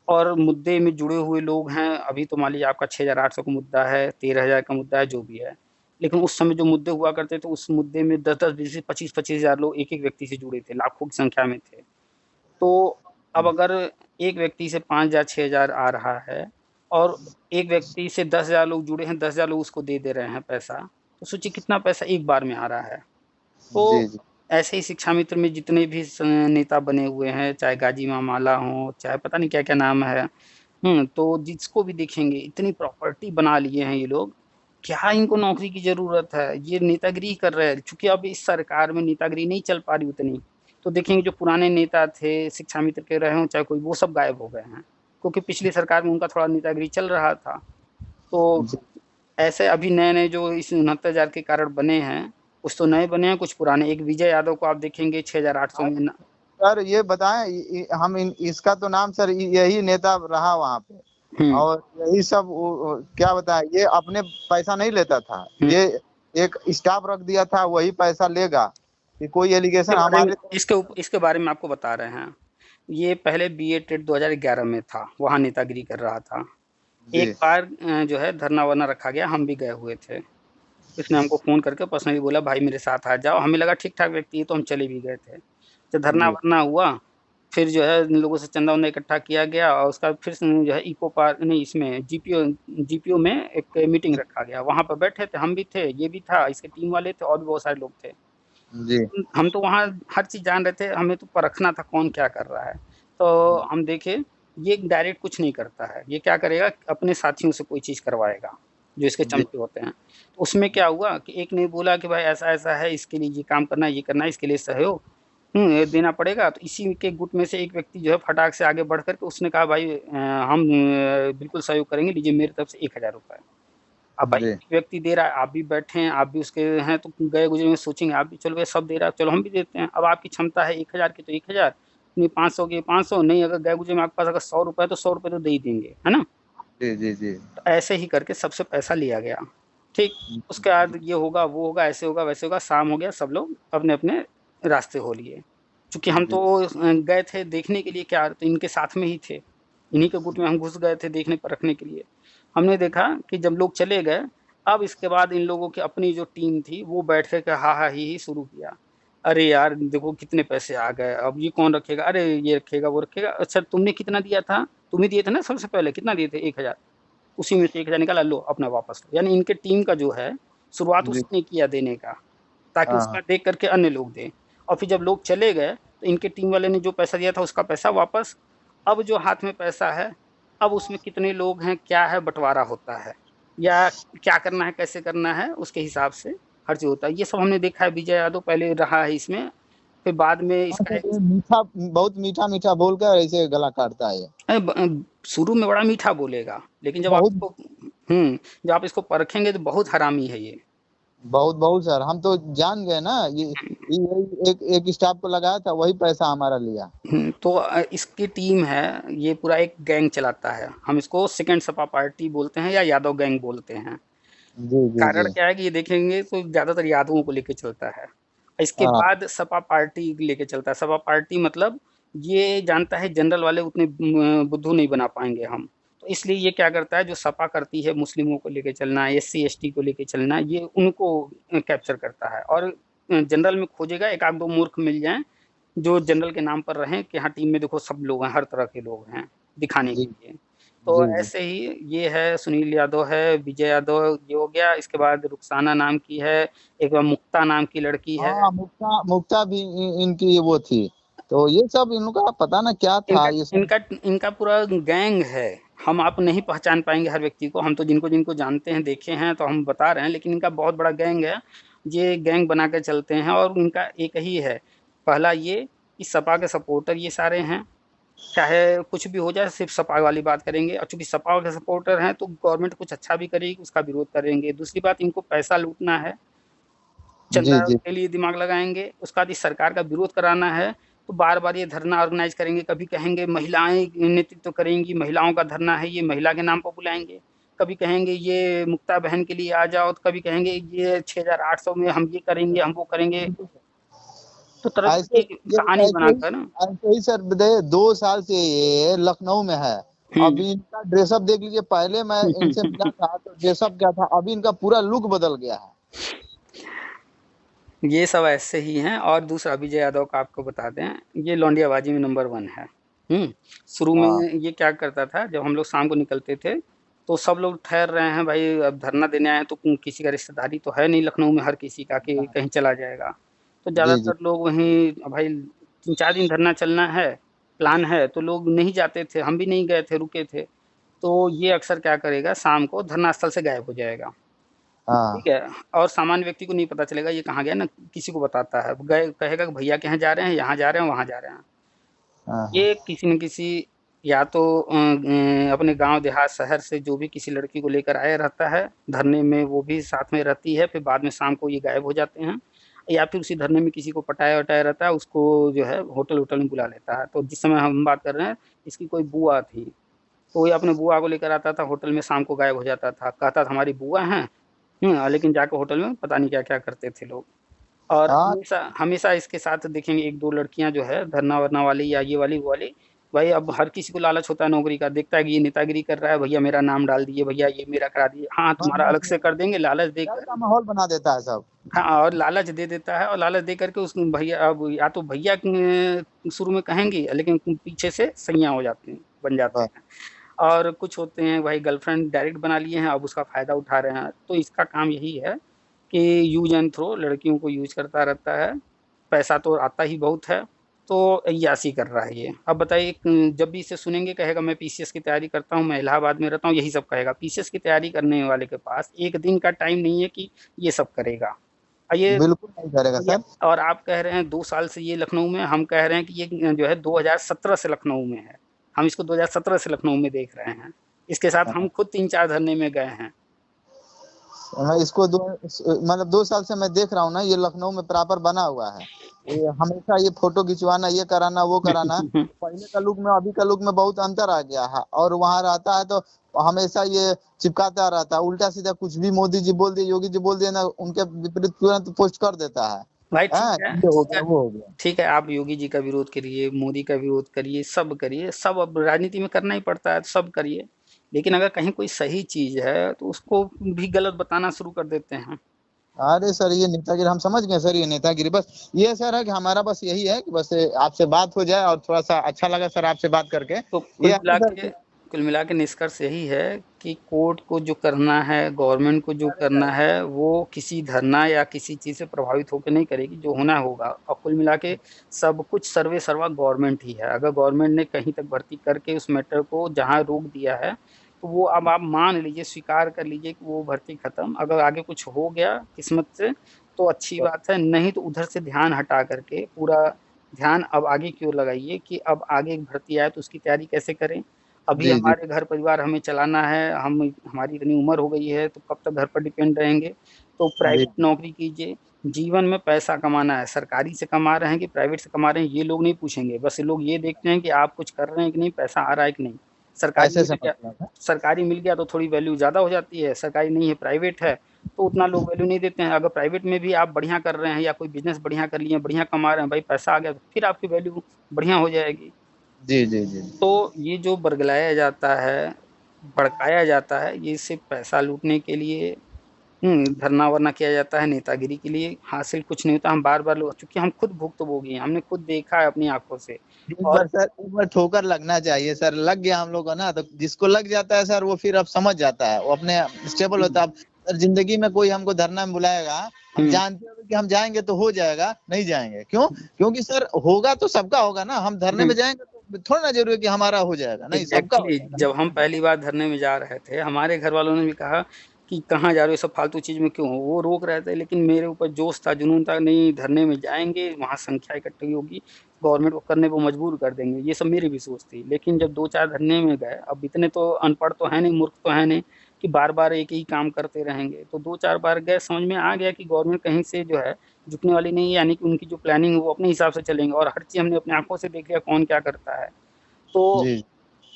और मुद्दे में जुड़े हुए लोग हैं, अभी तो मान लीजिए आपका 6800 का मुद्दा है, 13000 का मुद्दा है, जो भी है। लेकिन उस समय जो मुद्दे हुआ करते थे, उस मुद्दे में 10-10, 20-20, 25-25 हज़ार लोग एक-एक व्यक्ति से जुड़े थे, लाखों की संख्या में थे। तो अब अगर एक व्यक्ति से 5000 6000 आ रहा है और एक व्यक्ति से 10,000 लोग जुड़े हैं, 10,000 लोग उसको दे रहे हैं पैसा, तो सोचिए कितना पैसा एक बार में आ रहा है। जी तो जी ऐसे ही शिक्षा मित्र में जितने भी नेता बने हुए हैं, चाहे गाजी मामाला हों, चाहे पता नहीं क्या क्या नाम है, तो जिसको भी देखेंगे इतनी प्रॉपर्टी बना लिए हैं ये लोग, क्या इनको नौकरी की जरूरत है? ये नेतागिरी कर रहे हैं, चूंकि अब इस सरकार में नेतागिरी नहीं चल पा रही उतनी, तो देखेंगे जो पुराने नेता थे, शिक्षा मित्र के रहे हों चाहे कोई, वो सब गायब हो गए हैं, क्योंकि पिछली सरकार में उनका थोड़ा नेतागिरी चल रहा था। तो जी। ऐसे अभी नए-नए जो इस 69,000 के कारण बने हैं, कुछ तो नए बने हैं, कुछ पुराने। एक विजय यादव को आप देखेंगे 6800 में न सर ये बताएं, हम इसका तो नाम सर यही नेता रहा वहाँ पे, हुँ, और यही सब क्या बताएं, ये अपने पैसा नहीं लेता था, हुँ। ये एक स्टाफ रख दिया था, वही पैसा लेगा कि कोई एलिगेशन इसके बारे में हमारे तरफ। इसके बारे में आपको बता रहे हैं। ये पहले बीए टेट 2011 में था, वहाँ नेतागिरी कर रहा था। एक जी बार जो है धरना-वरना रखा गया, हम भी गए हुए थे। उसने हमको फ़ोन करके पर्सनली बोला, भाई मेरे साथ आ जाओ। हमें लगा ठीक-ठाक व्यक्ति है, तो हम चले भी गए थे। जब जी धरना-वरना हुआ, फिर जो है इन लोगों से चंदा-वंदा इकट्ठा किया गया और उसका फिर से जो है इको पार्क नहीं, इसमें जीपीओ में एक मीटिंग रखा गया। वहाँ पे बैठे थे, हम भी थे, ये भी था, इसके टीम वाले थे और भी बहुत सारे लोग थे। जी हम तो वहाँ हर चीज़ जान रहे थे, हमें तो परखना था कौन क्या कर रहा है। तो हम देखे, ये डायरेक्ट कुछ नहीं करता है, ये क्या करेगा, अपने साथियों से कोई चीज़ करवाएगा, जो इसके जी चमचे होते हैं। तो उसमें क्या हुआ कि एक ने बोला कि भाई ऐसा-ऐसा है, इसके लिए ये काम करना है, ये करना है, इसके लिए सहयोग ये देना पड़ेगा। तो इसी के गुट में से एक व्यक्ति जो है फटाक से आगे बढ़ कर के उसने कहा, भाई हम बिल्कुल सहयोग करेंगे, लीजिए मेरी तरफ से 1000 रुपए। अब भाई जी व्यक्ति दे रहा है, आप भी बैठे हैं, आप भी उसके हैं, तो गए गुज़रे में सोचेंगे आप भी, चलो भई सब दे रहा है, चलो हम भी देते हैं। अब आपकी क्षमता है 1000 की तो 1000, नहीं 500 की 500, नहीं अगर गए गुज़रे में आपके पास अगर ₹100 है तो ₹100 तो दे ही देंगे, है ना? जी जी जी तो ऐसे ही करके सबसे पैसा लिया गया, ठीक? उसके बाद ये होगा, वो होगा, ऐसे होगा, वैसे होगा, शाम हो गया, सब लोग अपने-अपने रास्ते हो लिए। चूँकि हम जी तो गए थे देखने के लिए, क्या तो इनके साथ में ही थे। इन्हीं के गुट में हम घुस गए थे देखने परखने के लिए। हमने देखा कि जब लोग चले गए, अब इसके बाद इन लोगों की अपनी जो टीम थी, वो बैठ कर के हा, हा, ही शुरू किया। अरे यार! देखो कितने पैसे आ गए, अब ये कौन रखेगा? अरे ये रखेगा, वो रखेगा। अच्छा तुमने कितना दिया था? तुम ही दिए थे ना सबसे पहले, कितना दिए थे? 1000। उसी में से 1000 निकाला, लो अपना वापस लो। यानी इनके टीम का जो है, शुरुआत जी उसने किया देने का, ताकि हाँ हाँ उसका देख कर के अन्य लोग दें। और फिर जब लोग चले गए, तो इनके टीम वाले ने जो पैसा दिया था उसका पैसा वापस। अब जो हाथ में पैसा है, अब उसमें कितने लोग हैं, क्या है, बँटवारा होता है। या क्या करना है, कैसे करना है, उसके हिसाब से हर चीज़ होता है। ये सब हमने देखा है, विजय यादव पहले रहा है इसमें, फिर बाद में हाँ इसका सर, एक ये मीठा, बहुत मीठा मीठा बोलकर ऐसे गला काटता है ये। शुरू में बड़ा मीठा बोलेगा, लेकिन जब आप बहुत इसको जब आप इसको परखेंगे तो बहुत हरामी है ये। बहुत बहुत सर, हम तो जान गए ना, ये यही एक एक स्टाफ को लगाया था, वही पैसा हमारा लिया। तो इसकी टीम है, ये पूरा एक गैंग चलाता है। हम इसको सेकंड सपा पार्टी बोलते हैं या यादव गैंग बोलते हैं। जी जी कारण जी क्या है कि ये देखेंगे तो ज़्यादातर यादवों को लेके चलता है। इसके हाँ बाद सपा पार्टी लेके चलता है। सपा पार्टी मतलब ये जानता है जनरल वाले उतने बुद्धू नहीं बना पाएँगे हम। तो इसलिए ये क्या करता है, जो सपा करती है मुस्लिमों को लेके चलना, एससी एसटी को लेके चलना, ये उनको कैप्चर करता है। और जनरल में खोजेगा, 1 आध 2 मूर्ख मिल जाएँ, जो जनरल के नाम पर रहें कि हाँ, टीम में देखो सब लोग हैं, हर तरह के लोग हैं, दिखाने जी के लिए। तो जी जी ऐसे ही ये है, सुनील यादव है, विजय यादव ये हो गया, इसके बाद रुखसाना नाम की है, एक मुक्ता नाम की लड़की है। हाँ, मुक्ता मुक्ता भी इनकी वो थी, तो ये सब इनका पता ना क्या था इनका ये सब। इनका इनका पूरा गैंग है। हम आप नहीं पहचान पाएँगे हर व्यक्ति को, हम तो जिनको-जिनको जानते हैं, देखे हैं, तो हम बता रहे हैं, लेकिन इनका बहुत बड़ा गैंग है। ये गैंग बना के चलते हैं और इनका एक ही है, पहला ये कि सपा के सपोर्टर ये सारे हैं। चाहे कुछ भी हो जाए, सिर्फ़ सपा वाली बात करेंगे, और चूँकि सपा के सपोर्टर हैं, तो गवर्नमेंट कुछ अच्छा भी करेगी, उसका विरोध करेंगे। दूसरी बात, इनको पैसा लूटना है, जी चंदा जी के लिए दिमाग लगाएँगे। उसके बाद इस सरकार का विरोध कराना है, तो बार-बार ये धरना ऑर्गेनाइज़ करेंगे, कभी कहेंगे महिलाएँ नेतृत्व करेंगी, महिलाओं का धरना है, ये महिला के नाम पर बुलाएँगे। कभी कहेंगे ये मुक्ता बहन के लिए आ जाओ, तो कभी कहेंगे ये 6800 में हम ये करेंगे, हम वो करेंगे। बिल्कुल। तो तरह-तरह ऐसे की ये कहानी बनाकर ऐसे ही सर 2 साल से ये लखनऊ में है। हुँ। अभी इनका ड्रेसअप देख लीजिए, पहले मैं इनसे मिला था तो ड्रेसअप क्या था, अभी इनका पूरा लुक बदल गया है। ये सब ऐसे ही हैं और दूसरा विजय यादव का आपको बता दें, ये लौंडियाबाजी में नंबर 1 है। शुरू में हाँ, ये क्या करता था, जब हम लोग शाम को निकलते थे, तो सब लोग ठहर रहे हैं भाई, अब धरना देने आए हैं तो किसी का रिश्तेदारी तो है नहीं लखनऊ में हर किसी का कि हाँ। कहीं चला जाएगा। तो जी, जी। ज़्यादातर लोग वहीं भाई 3-4 दिन धरना चलना है, प्लान है, तो लोग नहीं जाते थे, हम भी नहीं गए थे, रुके थे। तो ये अक्सर क्या करेगा, शाम को धरना स्थल से गायब हो जाएगा। हाँ, ठीक है? और सामान्य व्यक्ति को नहीं पता चलेगा ये कहाँ गया, ना किसी को बताता है। गए कहेगा कि भैया के यहाँ जा रहे हैं, यहाँ जा रहे हैं, वहाँ जा रहे हैं। हाँ, हाँ। ये किसी न किसी या तो अपने गाँव देहात शहर से जो भी किसी लड़की को लेकर आया रहता है, धरने में वो भी साथ में रहती है, फिर बाद में शाम को ये गायब हो जाते हैं। या फिर उसी धरने में किसी को पटाया-वटाया रहता है, उसको जो है होटल-वोटल में बुला लेता है। तो जिस समय हम बात कर रहे हैं, इसकी कोई बुआ थी, तो ये अपने बुआ को लेकर आता था, होटल में शाम को गायब हो जाता था। कहता था हमारी बुआ हैं, लेकिन जाके होटल में पता नहीं क्या-क्या करते थे लोग। और हाँ, हमेशा हमेशा इसके साथ देखेंगे 1-2 लड़कियाँ जो है धरना-वरना वाली या ये वाली, वो वाली, भाई अब हर किसी को लालच होता है नौकरी का, देखता है कि ये नेतागिरी कर रहा है, भैया मेरा नाम डाल दीजिए, भैया ये मेरा करा दीजिए। हाँ, बस, तुम्हारा बस, अलग बस। से कर देंगे लालच डर देकर। का माहौल बना देता है सब। हाँ, और लालच दे देता है और लालच दे करके उस भैया अब या तो भैया शुरू में कहेंगे, लेकिन पीछे से सैयाँ हो जाते हैं, बन जाते बस। हैं। और कुछ होते हैं भाई गर्लफ्रेंड डायरेक्ट बना लिए हैं, अब उसका फ़ायदा उठा रहे हैं। तो इसका काम यही है कि यूज़ एंड थ्रो लड़कियों को यूज़ करता रहता है। पैसा तो आता ही बहुत है, तो अय्याशी कर रहा है ये। अब बताइए जब भी इसे सुनेंगे कहेगा मैं पीसीएस की तैयारी करता हूँ, मैं इलाहाबाद में रहता हूँ, यही सब कहेगा। पीसीएस की तैयारी करने वाले के पास 1 दिन का टाइम नहीं है कि ये सब करेगा। ये बिल्कुल नहीं करेगा ये सर। और आप कह रहे हैं 2 साल से ये लखनऊ में, हम कह रहे हैं कि ये जो है 2017 से लखनऊ में है। हम इसको 2017 से लखनऊ में देख रहे हैं। इसके साथ हम हाँ। खुद 3-4 धरने में गए हैं। मैं इसको मतलब 2 साल से मैं देख रहा हूँ ना, ये लखनऊ में प्रॉपर बना हुआ है। ये हमेशा ये फोटो खिंचवाना, ये कराना, वो कराना। पहले का लुक में अभी का लुक में बहुत अंतर आ गया है, और वहाँ रहता है तो हमेशा ये चिपकाता रहता है, उल्टा सीधा कुछ भी मोदी जी बोल दिए, योगी जी बोल दिए ना, उनके विपरीत तुरंत पोस्ट कर देता है। भाई हाँ, ये हो ठीक है, गया, वो हो गया। ठीक है, आप योगी जी का विरोध करिए, मोदी का विरोध करिए, सब अब राजनीति में करना ही पड़ता है, तो सब करिए। लेकिन अगर कहीं कोई सही चीज़ है, तो उसको भी गलत बताना शुरू कर देते हैं। अरे सर, ये नेतागिरी हम समझ गए सर, ये नेतागिरी बस ये सर है कि हमारा बस यही है कि बस आपसे बात हो जाए, और थोड़ा सा अच्छा लगा सर आपसे बात करके। तो ये है सर। कुल मिला के निष्कर्ष यही है कि कोर्ट को जो करना है, गवर्नमेंट को जो करना है, वो किसी धरना या किसी चीज़ से प्रभावित होके नहीं करेगी, जो होना होगा। और कुल मिला के सब कुछ सर्वे सर्वा गवर्नमेंट ही है। अगर गवर्नमेंट ने कहीं तक भर्ती करके उस मैटर को जहाँ रोक दिया है, तो वो अब आप मान लीजिए, स्वीकार कर लीजिए कि वो भर्ती खत्म। अगर आगे कुछ हो गया किस्मत से, तो अच्छी बात है, नहीं तो उधर से ध्यान हटा करके पूरा ध्यान अब आगे की ओर लगाइए कि अब आगे एक भर्ती आए तो उसकी तैयारी कैसे करें। अभी जी, जी। हमारे घर परिवार हमें चलाना है, हम हमारी इतनी उम्र हो गई है, तो कब तक घर पर डिपेंड रहेंगे। तो जी, प्राइवेट नौकरी कीजिए, जीवन में पैसा कमाना है, सरकारी से कमा रहे हैं कि प्राइवेट से कमा रहे हैं, ये लोग नहीं पूछेंगे। बस ये लोग ये देखते हैं कि आप कुछ कर रहे हैं कि नहीं, पैसा आ रहा है कि नहीं। सरकारी ऐसे मिल गया समझना है। सरकारी मिल गया तो थोड़ी वैल्यू ज़्यादा हो जाती है, सरकारी नहीं है, प्राइवेट है, तो उतना लोग वैल्यू नहीं देते हैं। अगर प्राइवेट में भी आप बढ़िया कर रहे हैं या कोई बिज़नेस बढ़िया कर लिए हैं, बढ़िया कमा रहे हैं, भाई पैसा आ गया, तो फिर आपकी वैल्यू बढ़िया हो जाएगी। जी, जी, जी। तो ये जो बरगलाया जाता है, भड़काया जाता है, ये सिर्फ़ पैसा लूटने के लिए धरना-वरना किया जाता है, नेतागिरी के लिए, हासिल कुछ नहीं होता। हम बार-बार लोग, चूँकि हम खुद भुक्तभोगी हैं, हमने खुद देखा है अपनी आँखों से। और एक बार ठोकर लगना चाहिए सर, लग गया हम लोग को ना, तो जिसको लग जाता है सर, वो फिर अब समझ जाता है, वो अपने स्टेबल होता है। अब सर जिंदगी में कोई हमको धरना में बुलाएगा, हम हुँ, जानते हो कि हम जाएँगे तो हो जाएगा, नहीं जाएँगे। क्यों? क्योंकि सर होगा तो सबका होगा ना, हम धरने हुँ, में जाएँगे तो थोड़ा ना ज़रूरी है कि हमारा हो जाएगा, नहीं सबका हो एग्ज़ैक्टली। जाएगा, जब नहीं हम होगा। पहली बार धरने में जा रहे थे, हमारे घरवालों ने भी कहा कि कहाँ जा रहे हो, ये सब फालतू चीज़ में क्यों हो? वो रोक रहे थे, लेकिन मेरे ऊपर जोश था, जुनून था, नहीं धरने में जाएँगे, वहाँ संख्या इकट्ठी होगी, गवर्नमेंट को करने को मजबूर कर देंगे, ये सब मेरी भी सोच थी। लेकिन जब 2-4 धरने में गए, अब इतने तो अनपढ़ तो हैं नहीं, मूर्ख तो हैं नहीं, कि बार-बार एक ही काम करते रहेंगे। तो 2-4 बार गए, समझ में आ गया कि गवर्नमेंट कहीं से जो है झुकने वाली नहीं है, यानी कि उनकी जो प्लानिंग है वो अपने हिसाब से चलेंगे और हर चीज़ हमने अपनी आँखों से देख लिया कौन क्या करता है। तो जी,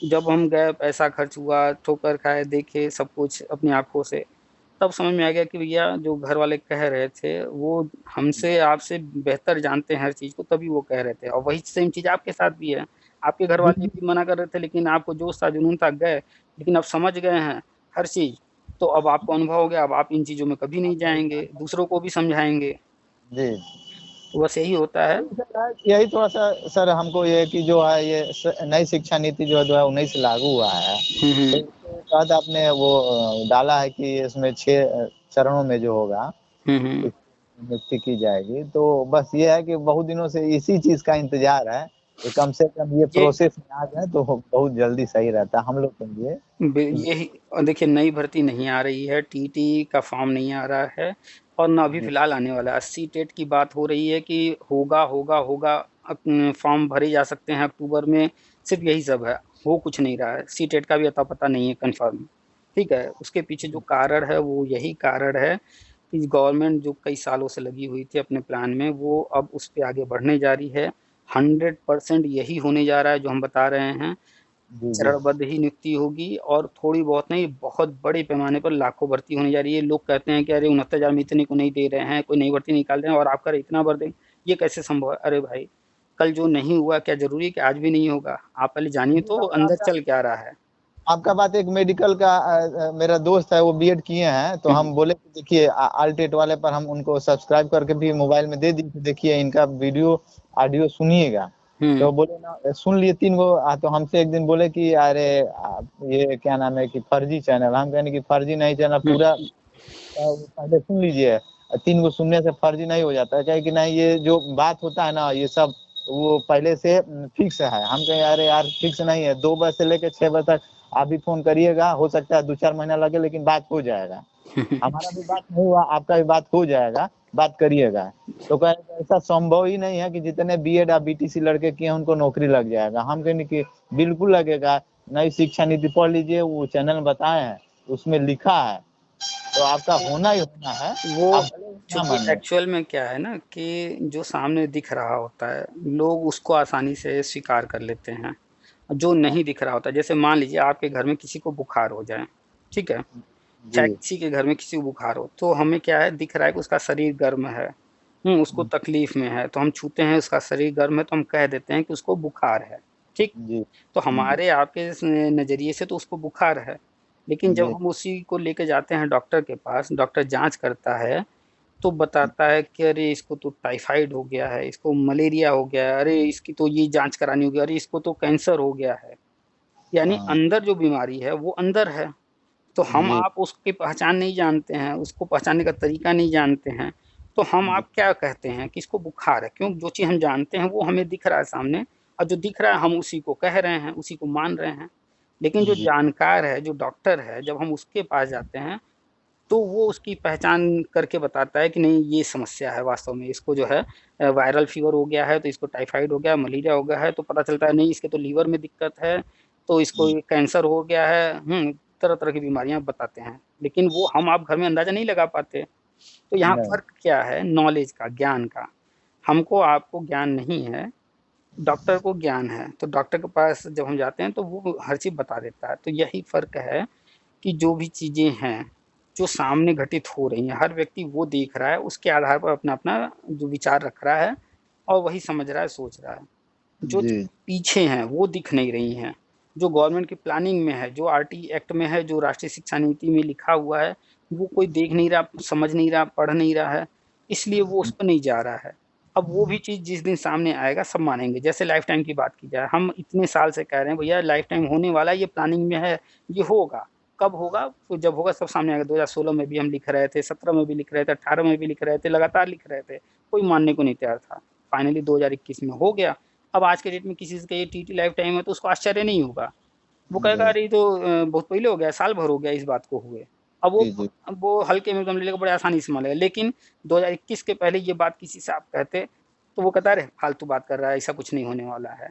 जब हम गए, पैसा खर्च हुआ, ठोकर खाए, देखे सब कुछ अपनी आँखों से, तब समझ में आ गया कि भैया जो घर वाले कह रहे थे, वो हमसे आपसे बेहतर जानते हैं हर चीज़ को, तभी वो कह रहे थे और वही सेम चीज़ आपके साथ भी है। आपके घर वाले जी। भी मना कर रहे थे, लेकिन आपको जोश था, जुनून था, गए, लेकिन अब समझ गए हैं हर चीज़, तो अब आपको अनुभव हो गया, अब आप इन चीज़ों में कभी नहीं जाएँगे, दूसरों को भी समझाएँगे। जी। तो बस यही होता है। यही सर है, यही थोड़ा-सा सर हमको ये है कि जो है ये नई शिक्षा नीति जो है 19 से लागू हुआ है। हुँ, तो हुँ। उसके तहत आपने वो डाला है कि इसमें 6 चरणों में जो होगा, हुँ, हुँ। इसकी नियुक्ति की जाएगी। तो बस ये है कि बहुत दिनों से इसी चीज़ का इंतज़ार है कि कम से कम ये ये प्रोसेस में आ जाए तो बहुत जल्दी सही रहता है हम लोग के लिए। जी, यही देखिए नई भर्ती नहीं आ रही है, टीटी का फॉर्म नहीं आ रहा है और ना अभी जी, फ़िलहाल आने वाला है। अस्सी टेट की बात हो रही है कि होगा, होगा, होगा फॉर्म भरे जा सकते हैं अक्टूबर में, सिर्फ़ यही सब है, हो कुछ नहीं रहा है। सी-टेट का भी अता-पता नहीं है कन्फ़र्म, ठीक है? उसके पीछे जो कारण है वो यही कारण है कि गवर्नमेंट जो कई सालों से लगी हुई थी अपने प्लान में, वो अब उस पे आगे बढ़ने जा रही है। 100% यही होने जा रहा है जो हम बता रहे हैं। जी, जी। चरणबद्ध ही नियुक्ति होगी और थोड़ी बहुत नहीं, बहुत बड़े पैमाने पर लाखों भर्ती होने जा रही है। लोग कहते हैं कि अरे 69,000 में इतने को नहीं दे रहे हैं, कोई नई भर्ती निकाल रहे हैं और आप कह रहे इतना भर दें, ये कैसे संभव है? अरे भाई, कल जो नहीं हुआ क्या ज़रूरी है कि आज भी नहीं होगा? आप पहले जानिए जी, तो सर अंदर आपका चल क्या रहा है। आपका बात एक मेडिकल का मेरा दोस्त है वो बीएड किए हैं, तो हुँ, हम बोले कि देखिए अल्टेट वाले पर हम उनको सब्सक्राइब करके भी मोबाइल में दे दिए कि देखिए इनका वीडियो, ऑडियो सुनिएगा। हुँ, तो बोले ना सुन लिए 3 गो तो हमसे एक दिन बोले कि अरे ये क्या नाम है कि फर्जी चैनल हम कहें कि फर्जी नहीं चैनल हुँ, पूरा पहले सुन लीजिए 3 गो सुनने से फर्जी नहीं हो जाता है, क्या है कि नहीं ये जो बात होता है ना ये सब वो पहले से फिक्स है। हम कहें अरे यार फिक्स नहीं है, 2 बजे से लेके 6 बजे तक आप भी फ़ोन करिएगा, हो सकता है 2-4 महीना लगे लेकिन बात हो जाएगा। हमारा भी बात नहीं हुआ, आपका भी बात हो जाएगा, बात करिएगा। तो कहे ऐसा संभव ही नहीं है कि जितने बीएड या बीटीसी लड़के किए हैं उनको नौकरी लग जाएगा। हम कहें कि बिल्कुल लगेगा, नई शिक्षा नीति पढ़ लीजिए वो चैनल में बताए हैं, उसमें लिखा है, तो आपका होना ही होना है, वो आप भले ही ना चूँकि मानिए। एक्चुअल में क्या है ना कि जो सामने दिख रहा होता है, लोग उसको आसानी से स्वीकार कर लेते हैं। जो नहीं दिख रहा होता है, जैसे मान लीजिए आपके घर में किसी को बुखार हो जाए, ठीक है? चाहे जी, किसी के घर में किसी को बुखार हो, तो हमें क्या है दिख रहा है कि उसका शरीर गर्म है, उसको तकलीफ़ में है, तो हम छूते हैं उसका शरीर गर्म है तो हम कह देते हैं कि उसको बुखार है, ठीक? जी, तो जी, हमारे आपके नज़रिए से तो उसको बुखार है, लेकिन जब जी, हम उसी को लेके जाते हैं डॉक्टर के पास, डॉक्टर जाँच करता है, तो बताता है कि अरे इसको तो टाइफाइड हो गया है, इसको मलेरिया हो गया है, अरे इसकी तो ये जाँच करानी होगी, अरे इसको तो कैंसर हो गया है। यानी हाँ, अंदर जो बीमारी है वो अंदर है। तो हम जी, आप उसकी पहचान नहीं जानते हैं, उसको पहचानने का तरीका नहीं जानते हैं, तो हम जी, आप क्या कहते हैं कि इसको बुखार है, क्यों? जो चीज़ हम जानते हैं वो हमें दिख रहा है सामने और जो दिख रहा है हम उसी को कह रहे हैं, उसी को मान रहे हैं। लेकिन जो जी, जानकार है, जो डॉक्टर है, जब हम उसके पास जाते हैं, तो वो उसकी पहचान करके बताता है कि नहीं ये समस्या है वास्तव में, इसको जो है वायरल फ़ीवर हो गया है, तो इसको टाइफाइड हो गया, मलेरिया हो गया है, तो पता चलता है नहीं इसके तो लीवर में दिक्कत है, तो इसको जी, ये कैंसर हो गया है, तरह-तरह की बीमारियाँ बताते हैं। लेकिन वो हम आप घर में अंदाज़ा नहीं लगा पाते। तो यहाँ नहीं, फ़र्क क्या है नॉलेज का, ज्ञान का। हमको आपको ज्ञान नहीं है, डॉक्टर को ज्ञान है, तो डॉक्टर के पास जब हम जाते हैं तो वो हर चीज़ बता देता है। तो यही फ़र्क है कि जो भी चीज़ें हैं, जो सामने घटित हो रही हैं, हर व्यक्ति वो देख रहा है, उसके आधार पर अपना-अपना जो विचार रख रहा है और वही समझ रहा है, सोच रहा है। जो जी, चीज़ें पीछे हैं, वो दिख नहीं रही हैं। जो गवर्नमेंट की प्लानिंग में है, जो आरटी एक्ट में है, जो राष्ट्रीय शिक्षा नीति में लिखा हुआ है, वो कोई देख नहीं रहा, समझ नहीं रहा, पढ़ नहीं रहा है, इसलिए वो उस पर नहीं जा रहा है। अब वो भी चीज़ जिस दिन सामने आएगा सब मानेंगे। जैसे लाइफ़ टाइम की बात की जाए, हम इतने साल से कह रहे हैं भैया लाइफ़ टाइम होने वाला है, ये प्लानिंग में है, ये होगा। कब होगा? तो जब होगा सब सामने आएगा। 2016 में भी हम लिख रहे थे, 17 में भी लिख रहे थे, 18 में भी लिख रहे थे, लगातार लिख रहे थे। कोई मानने को नहीं तैयार था। फाइनली 2021 में हो गया। अब आज के डेट में किसी से कहिए टीटी लाइफ टाइम है तो उसको आश्चर्य नहीं होगा। वो कहेगा नहीं, अरे ये तो बहुत पहले हो गया, साल भर हो गया इस बात को हुए। अब वो जी, जी, अब वो हल्के में एकदम ले लेगा, बड़े आसानी से मान लेगा। लेकिन 2021 के पहले ये बात किसी से आप कहते, तो वो कहता अरे फालतू बात कर रहा है, ऐसा कुछ नहीं होने वाला है।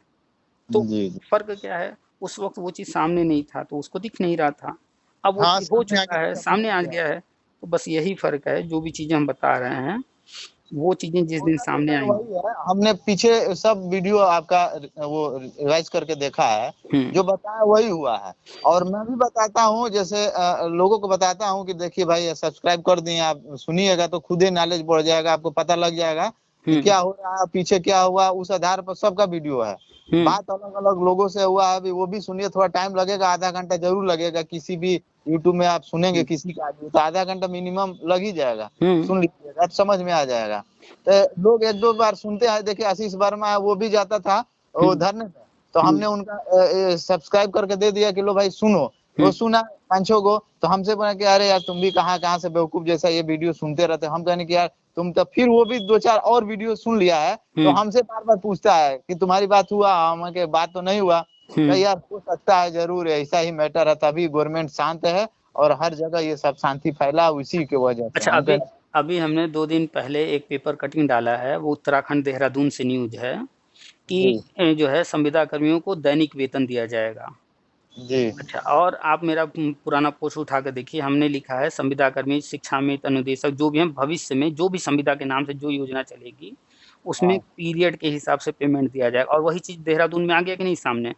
तो जी, जी, फ़र्क क्या है? उस वक़्त वो चीज़ सामने नहीं था, तो उसको दिख नहीं रहा था। अब वो हाँ, चीज़ हो सामने आ चुका है, गया, समझ सामने आ गया। गया है। तो बस यही फ़र्क है, जो भी चीज़ें हम बता रहे हैं, वो चीज़ें जिस दिन होता तो सामने सर आएँगी। वही है, हमने पीछे सब वीडियो आपका वो रिवाइज़ करके देखा है, हुँ, जो बताया वही हुआ है। और मैं भी बताता हूँ जैसे लोगों को बताता हूँ कि देखिए भाई सब्सक्राइब कर दिए आप सुनिएगा तो खुद ही नॉलेज बढ़ जाएगा, आपको पता लग जाएगा कि हुँ, क्या हो रहा है, पीछे क्या हुआ, उस आधार पर सबका वीडियो है। हुँ, बात अलग-अलग लोगों से हुआ है, अभी वो भी सुनिए, थोड़ा टाइम लगेगा, आधा घंटा ज़रूर लगेगा। किसी भी यूट्यूब में आप सुनेंगे हुँ, किसी का आदमी तो आधा घंटा मिनिमम लग ही जाएगा। हुँ, सुन लीजिएगा तो समझ में आ जाएगा। तो लोग 1-2 बार सुनते हैं, देखिए आशीष वर्मा है वो भी जाता था वो हुँ, धरने पे, तो हुँ, हमने उनका सब्सक्राइब करके दे दिया कि लो भाई सुनो, हुँ, वो सुना 5-6 गो, तो हमसे बोला कि अरे यार तुम भी कहाँ-कहाँ से बेवकूफ़ जैसा ये वीडियो सुनते रहते हो। हम कहने कि यार तुम तो फिर वो भी 2-4 और वीडियो सुन लिया है, तो हुँ, हमसे बार-बार पूछता है कि तुम्हारी बात हुआ? हम कहे बात तो नहीं हुआ। कहे हुँ। यार हो सकता है ज़रूर ऐसा ही मैटर है, तभी गवर्नमेंट शांत है और हर जगह ये सब शांति फैला उसी की वजह से। अच्छा, हम अभी कहे अभी हमने 2 दिन पहले एक पेपर कटिंग डाला है, वो उत्तराखंड देहरादून से न्यूज़ है कि जी, जो है संविदा कर्मियों को दैनिक वेतन दिया जाएगा। जी, अच्छा, और आप मेरा पुराना पोस्ट उठा के देखिए, हमने लिखा है संविदा कर्मी, शिक्षामित्र, अनुदेशक जो भी हैं भविष्य में जो भी संविदा के नाम से जो योजना चलेगी, उसमें हाँ, पीरियड के हिसाब से पेमेंट दिया जाएगा और वही चीज़ देहरादून में आ गया कि नहीं सामने?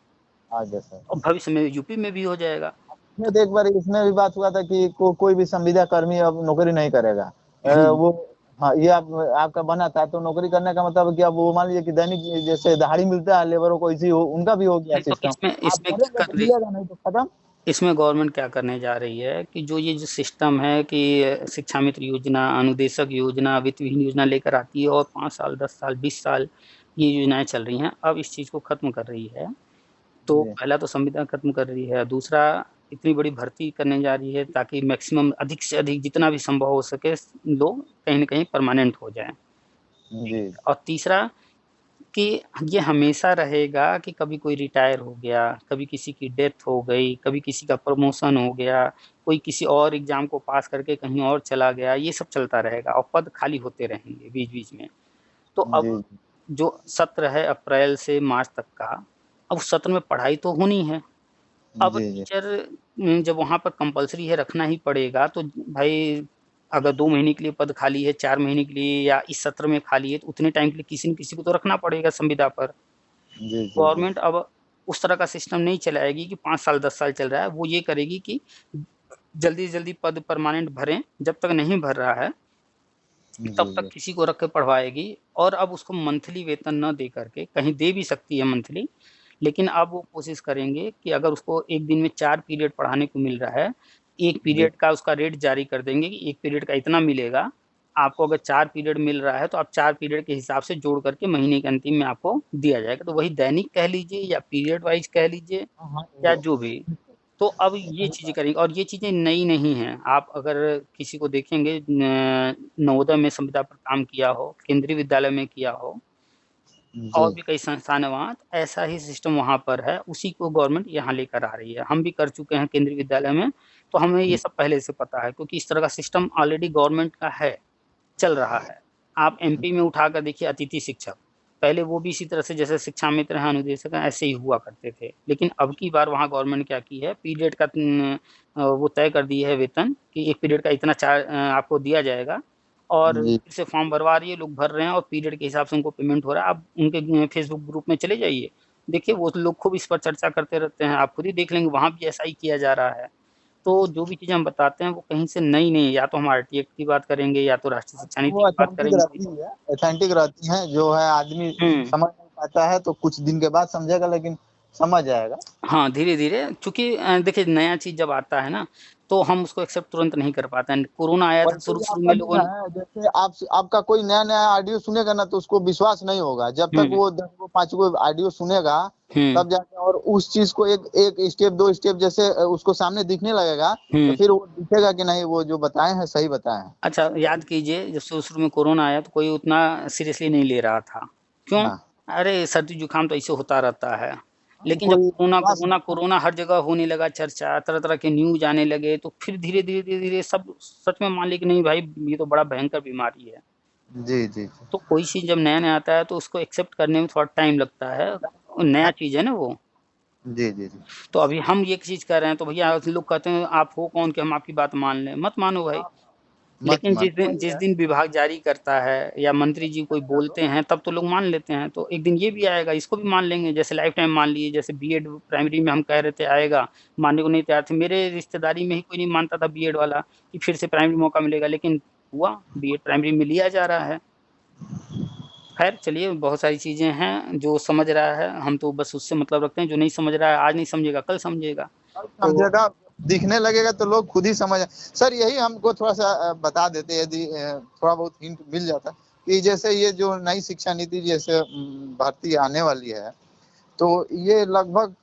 आ गया सर। और भविष्य में यूपी में भी हो जाएगा। इसमें तो एक बार इसमें भी बात हुआ था कि कोई भी संविदा कर्मी अब नौकरी नहीं करेगा। हुँ, वो हाँ, ये आप आपका बना था तो नौकरी करने का मतलब कि अब वो मान लीजिए कि दैनिक जैसे दिहाड़ी मिलता है लेबरों को इसी हो उनका भी हो गया नहीं तो सिस्टम। इसमें आप इसमें क्या करेंगे कर तो रही मिलेगा नहीं तो खत्म। इसमें गवर्नमेंट क्या करने जा रही है कि जो सिस्टम है कि शिक्षा मित्र योजना, अनुदेशक योजना, वित्त विहीन योजना लेकर आती है और 5 साल, 10 साल, 20 साल ये योजनाएँ चल रही हैं। अब इस चीज़ को खत्म कर रही है। तो जी, पहला तो संविदा खत्म कर रही है, दूसरा इतनी बड़ी भर्ती करने जा रही है ताकि मैक्सिमम अधिक से अधिक जितना भी संभव हो सके लोग कहीं न कहीं परमानेंट हो जाएँ। जी। और तीसरा कि ये हमेशा रहेगा कि कभी कोई रिटायर हो गया, कभी किसी की डेथ हो गई, कभी किसी का प्रमोशन हो गया, कोई किसी और एग्ज़ाम को पास करके कहीं और चला गया, ये सब चलता रहेगा और पद खाली होते रहेंगे बीच-बीच में। तो जी, अब जो सत्र है अप्रैल से मार्च तक का, अब उस सत्र में पढ़ाई तो होनी है। अब जी, जी। टीचर जब वहाँ पर कंपल्सरी है रखना ही पड़ेगा तो भाई अगर 2 महीने के लिए पद खाली है, 4 महीने के लिए या इस सत्र में खाली है, तो उतने टाइम के लिए किसी न किसी को तो रखना पड़ेगा संविदा पर। जी, जी, जी। गवर्नमेंट अब उस तरह का सिस्टम नहीं चलाएगी कि 5 साल 10 साल चल रहा है, वो ये करेगी कि जल्दी से जल्दी पद परमानेंट भरें, जब तक नहीं भर रहा है, तब जी, तक जी। किसी को रख के पढ़वाएगी और अब उसको मंथली वेतन ना दे करके कहीं दे भी सकती है मंथली, लेकिन अब वो कोशिश करेंगे कि अगर उसको 1 दिन में 4 पीरियड पढ़ाने को मिल रहा है, 1 जी, पीरियड का उसका रेट जारी कर देंगे कि 1 पीरियड का इतना मिलेगा। आपको अगर 4 पीरियड मिल रहा है, तो आप 4 पीरियड के हिसाब से जोड़ करके महीने के अंतिम में आपको दिया जाएगा। तो वही दैनिक कह लीजिए या पीरियड वाइज़ कह लीजिए हाँ, हाँ, या वो जो भी। तो अब ये चीज़ें करेंगे और ये चीज़ें नई नहीं हैं। आप अगर किसी को देखेंगे नवोदय में संविदा पर काम किया हो, केंद्रीय विद्यालय में किया हो और जी, भी कई संस्थान हैं वहाँ, तो ऐसा ही सिस्टम वहाँ पर है, उसी को गवर्नमेंट यहाँ लेकर आ रही है। हम भी कर चुके हैं केंद्रीय विद्यालय में, तो हमें ये सब पहले से पता है क्योंकि इस तरह का सिस्टम ऑलरेडी गवर्नमेंट का है, चल रहा है। आप एमपी में उठाकर देखिए अतिथि शिक्षक, पहले वो भी इसी तरह से जैसे शिक्षा मित्र हैं, अनुदेशक हैं, ऐसे ही हुआ करते थे। लेकिन अब की बार वहाँ गवर्नमेंट क्या की है, पीरियड का वो तय कर दी है वेतन कि 1 पीरियड का इतना आपको दिया जाएगा और जी। फिर से फॉर्म भरवा रही है, लोग भर रहे हैं और पीरियड के हिसाब से उनको पेमेंट हो रहा है। आप उनके फेसबुक ग्रुप में चले जाइए, देखिए वो लोग खूब इस पर चर्चा करते रहते हैं, आप खुद ही देख लेंगे वहाँ भी ऐसा ही किया जा रहा है। तो जो भी चीज़ें हम बताते हैं वो कहीं से नई नहीं है, या तो हम आरटीए की बात करेंगे या तो राष्ट्रीय शिक्षा वो नीति की बात ऑथेंटिक करेंगे। रहती है, ऑथेंटिक रहती हैं, जो है आदमी हुँ। समझ नहीं पाता है तो कुछ दिन के बाद समझेगा लेकिन समझ जाएगा। हाँ, धीरे-धीरे चूँकि देखिए नया चीज़ जब आता है ना, तो हम उसको एक्सेप्ट तुरंत नहीं कर पाते हैं। कोरोना आया था वैसे ही शुरू-शुरू आपका में भी लोगों ना ने है, जैसे आपका कोई नया-नया ऑडियो सुनेगा ना तो उसको विश्वास नहीं होगा। जब तक हुँ, वो 10 गो 5 गो ऑडियो सुनेगा, हुँ, तब जाके और उस चीज़ को एक एक स्टेप 2 स्टेप जैसे उसको सामने दिखने लगेगा, तो हुँ। फिर वो दिखेगा कि नहीं वो जो बताए हैं सही बताए हैं। अच्छा याद कीजिए जब शुरू-शुरू में कोरोना आया तो कोई उतना सीरियसली नहीं ले रहा था। क्यों? हाँ, अरे सर्दी-जुकाम तो ऐसे होता रहता है। हाँ, लेकिन जब कोई कोरोना विश्वास कोरोना नहीं था। कोरोना हर जगह होने लगा चर्चा, तरह-तरह के न्यूज़ आने लगे, तो फिर धीरे-धीरे, धीरे-धीरे सब सच में मान लिए कि नहीं भाई ये तो बड़ा भयंकर बीमारी है। जी, जी, जी। तो कोई चीज़ जब नया-नया आता है तो उसको एक्सेप्ट करने में थोड़ा टाइम लगता है। नया चीज़ है ना वो। जी जी जी। तो अभी हम ये चीज़ कर रहे हैं तो भैया लोग कहते हैं आप हो कौन कि हम आपकी बात मान लें? मत मानो भाई। हाँ, मत लेकिन मान जिस दिन वही जिस है। दिन विभाग जारी करता है या मंत्री जी कोई बोलते हैं तब तो लोग मान लेते हैं। तो एक दिन ये भी आएगा, इसको भी मान लेंगे। जैसे लाइफ टाइम मान लिए, जैसे बीएड प्राइमरी में हम कह रहे थे आएगा, मानने को नहीं तैयार थे। मेरे रिश्तेदारी में ही कोई नहीं मानता था बीएड वाला कि फिर से प्राइमरी मौका मिलेगा, लेकिन हुआ, बीएड प्राइमरी में लिया जा रहा है। खैर चलिए, बहुत सारी चीज़ें हैं, जो समझ रहा है हम तो बस उससे मतलब रखते हैं, जो नहीं समझ रहा है आज नहीं समझेगा कल समझेगा। अब तो समझेगा, दिखने लगेगा तो लोग खुद ही समझ सर यही हमको थोड़ा सा बता देते यदि थोड़ा बहुत हिंट मिल जाता कि जैसे ये जो नई शिक्षा नीति जैसे भर्ती आने वाली है, तो ये लगभग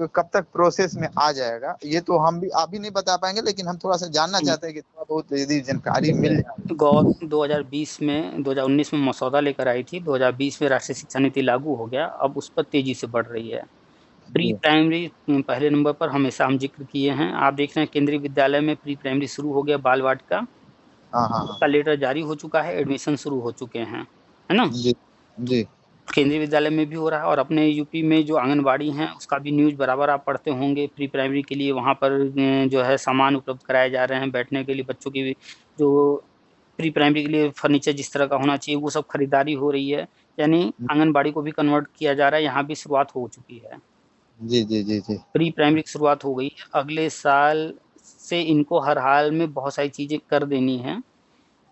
कब तक प्रोसेस में आ जाएगा? ये तो हम भी आप भी नहीं बता पाएंगे, लेकिन हम थोड़ा सा जानना चाहते हैं कि थोड़ा बहुत यदि जानकारी मिल जाए। गौ 2020 में 2019 में मसौदा लेकर आई थी, 2020 में राष्ट्रीय शिक्षा नीति लागू हो गया, अब उस पर तेजी से बढ़ रही है। प्री जी। प्राइमरी पहले नंबर पर हमेशा हम जिक्र किए हैं। आप देख रहे हैं केंद्रीय विद्यालय में प्री प्राइमरी शुरू हो गया, बाल वाटिका, हाँ हाँ हाँ। उसका लेटर जारी हो चुका है, एडमिशन शुरू हो चुके हैं, है ना? जी जी केंद्रीय विद्यालय में भी हो रहा है और अपने यूपी में जो आंगनबाड़ी हैं उसका भी न्यूज़ बराबर आप पढ़ते होंगे। प्री प्राइमरी के लिए वहाँ पर जो है सामान उपलब्ध कराए जा रहे हैं, बैठने के लिए बच्चों की भी जो प्री प्राइमरी के लिए फर्नीचर जिस तरह का होना चाहिए वो सब खरीदारी हो रही है। यानी आंगनबाड़ी को भी कन्वर्ट किया जा रहा है, यहाँ भी शुरुआत हो चुकी है। जी जी जी जी। प्री प्राइमरी की शुरुआत हो गई है, अगले साल से इनको हर हाल में बहुत सारी चीज़ें कर देनी हैं।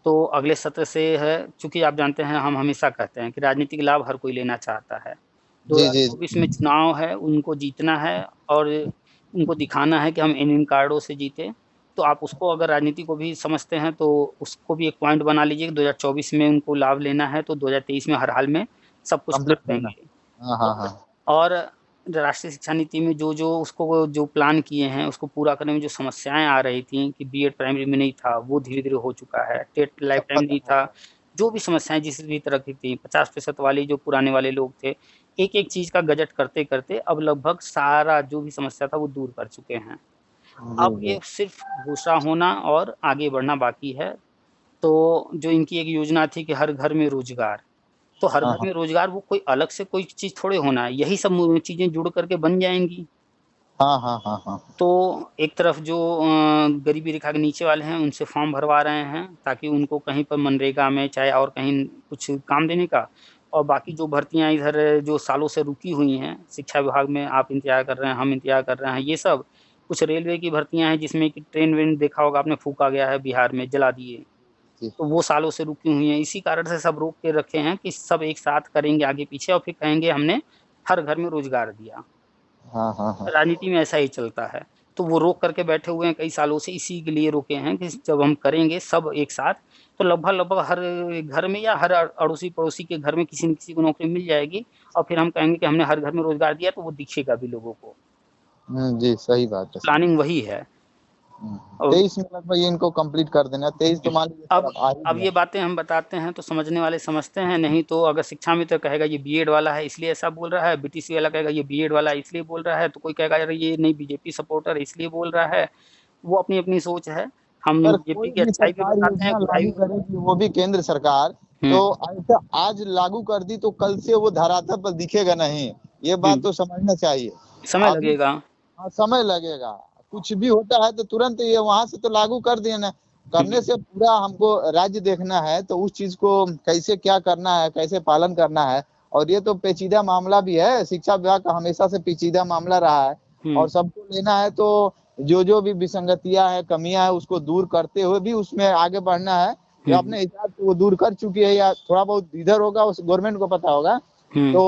तो अगले सत्र से है, चूँकि आप जानते हैं हम हमेशा कहते हैं कि राजनीतिक लाभ हर कोई लेना चाहता है। जी जी 2024 में चुनाव है, उनको जीतना है और उनको दिखाना है कि हम इन कार्डों से जीते। तो आप उसको अगर राजनीति को भी समझते हैं तो उसको भी एक पॉइंट बना लीजिए कि 2024 में उनको लाभ लेना है, तो 2023 में हर हाल में सब कुछ कर कंप्लीट करना। देंगे। हाँ हाँ हाँ। और राष्ट्रीय शिक्षा नीति में जो उसको जो प्लान किए हैं, उसको पूरा करने में जो समस्याएँ आ रही थी कि बीएड प्राइमरी में नहीं था, वो धीरे-धीरे हो चुका है। टेट लाइफ सब टाइम खत्म नहीं हो था, गया। जो भी समस्याएँ जिस भी तरह की थी, 50% वाली जो पुराने वाले लोग थे, एक-एक चीज़ का गजट करते-करते अब लगभग सारा जो भी समस्या था, वो दूर कर चुके हैं। जी अब जी। ये सिर्फ़ घोषणा होना और आगे बढ़ना बाकी है। तो जो इनकी एक योजना थी कि हर घर में रोज़गार, तो हर हाँ घर हाँ में रोज़गार वो कोई अलग से कोई चीज़ थोड़े होना है, यही सब चीज़ें जुड़ कर के बन जाएँगी। हाँ हाँ हाँ हाँ। तो एक तरफ जो गरीबी रेखा के नीचे वाले हैं, उनसे फॉर्म भरवा रहे हैं, ताकि उनको कहीं पर मनरेगा में चाहे और कहीं कुछ काम देने का। और बाकी जो भर्तियाँ इधर जो सालों से रुकी हुई हैं, शिक्षा विभाग में आप इंतज़ार कर रहे हैं, हम इंतज़ार कर रहे हैं, ये सब। कुछ रेलवे की भर्तियाँ हैं जिसमें कि ट्रेन-वेन देखा होगा आपने, फूँका गया है बिहार में, जला दिए। जी। तो वो सालों से रुकी हुई हैं, इसी कारण से सब रोक के रखे हैं कि सब एक साथ करेंगे आगे-पीछे और फिर कहेंगे हमने हर घर में रोज़गार दिया। हाँ हाँ हाँ। राजनीति में ऐसा ही चलता है। तो वो रोक करके बैठे हुए हैं कई सालों से, इसी के लिए रुके हैं कि जब हम करेंगे सब एक साथ, तो लगभग-लगभग हर घर में या हर अड़ोसी-पड़ोसी के घर में किसी न किसी को नौकरी मिल जाएगी और फिर हम कहेंगे कि हमने हर घर में रोज़गार दिया, तो वो दिखेगा भी लोगों को। जी, सही बात है, सही। प्लानिंग वही है। हुँ, और 23 में लगभग ये इनको कंप्लीट कर देना, 23 तो मान लीजिए सर अब अब आ ही अब गया। ये बातें हम बताते हैं तो समझने वाले समझते हैं, नहीं तो अगर शिक्षा में तो कहेगा ये बीएड वाला है इसलिए ऐसा बोल रहा है, बीटीसी वाला कहेगा ये बीएड वाला है इसलिए बोल रहा है, तो कोई कहेगा अरे ये नहीं बीजेपी सपोर्टर है इसलिए बोल रहा है। वो अपनी-अपनी सोच है। हम सर बीजेपी कोई की भी अच्छाई भी सरकार बताते हैं, योजना बुराई लागू भी। करेगी, वो भी केंद्र सरकार, हुँ, तो ऐसा आज लागू कर दी तो कल से वो धरातल पर दिखेगा नहीं, ये बात हुँ, तो समझना चाहिए। समय अभी लगेगा। हाँ, समय लगेगा। कुछ भी होता है तो तुरंत ये वहाँ से तो लागू कर दिए ना, हुँ, करने से पूरा हमको राज्य देखना है, तो उस चीज़ को कैसे क्या करना है, कैसे पालन करना है, और ये तो पेचीदा मामला भी है, शिक्षा विभाग का हमेशा से पेचीदा मामला रहा है और हुँ, सबको लेना है तो जो-जो भी विसंगतियाँ हैं, कमियाँ हैं, उसको दूर करते हुए भी उसमें आगे बढ़ना है। जो हुँ, अपने हिसाब से वो दूर कर चुकी है या थोड़ा बहुत इधर होगा, उस गवर्नमेंट को पता होगा। हुँ। तो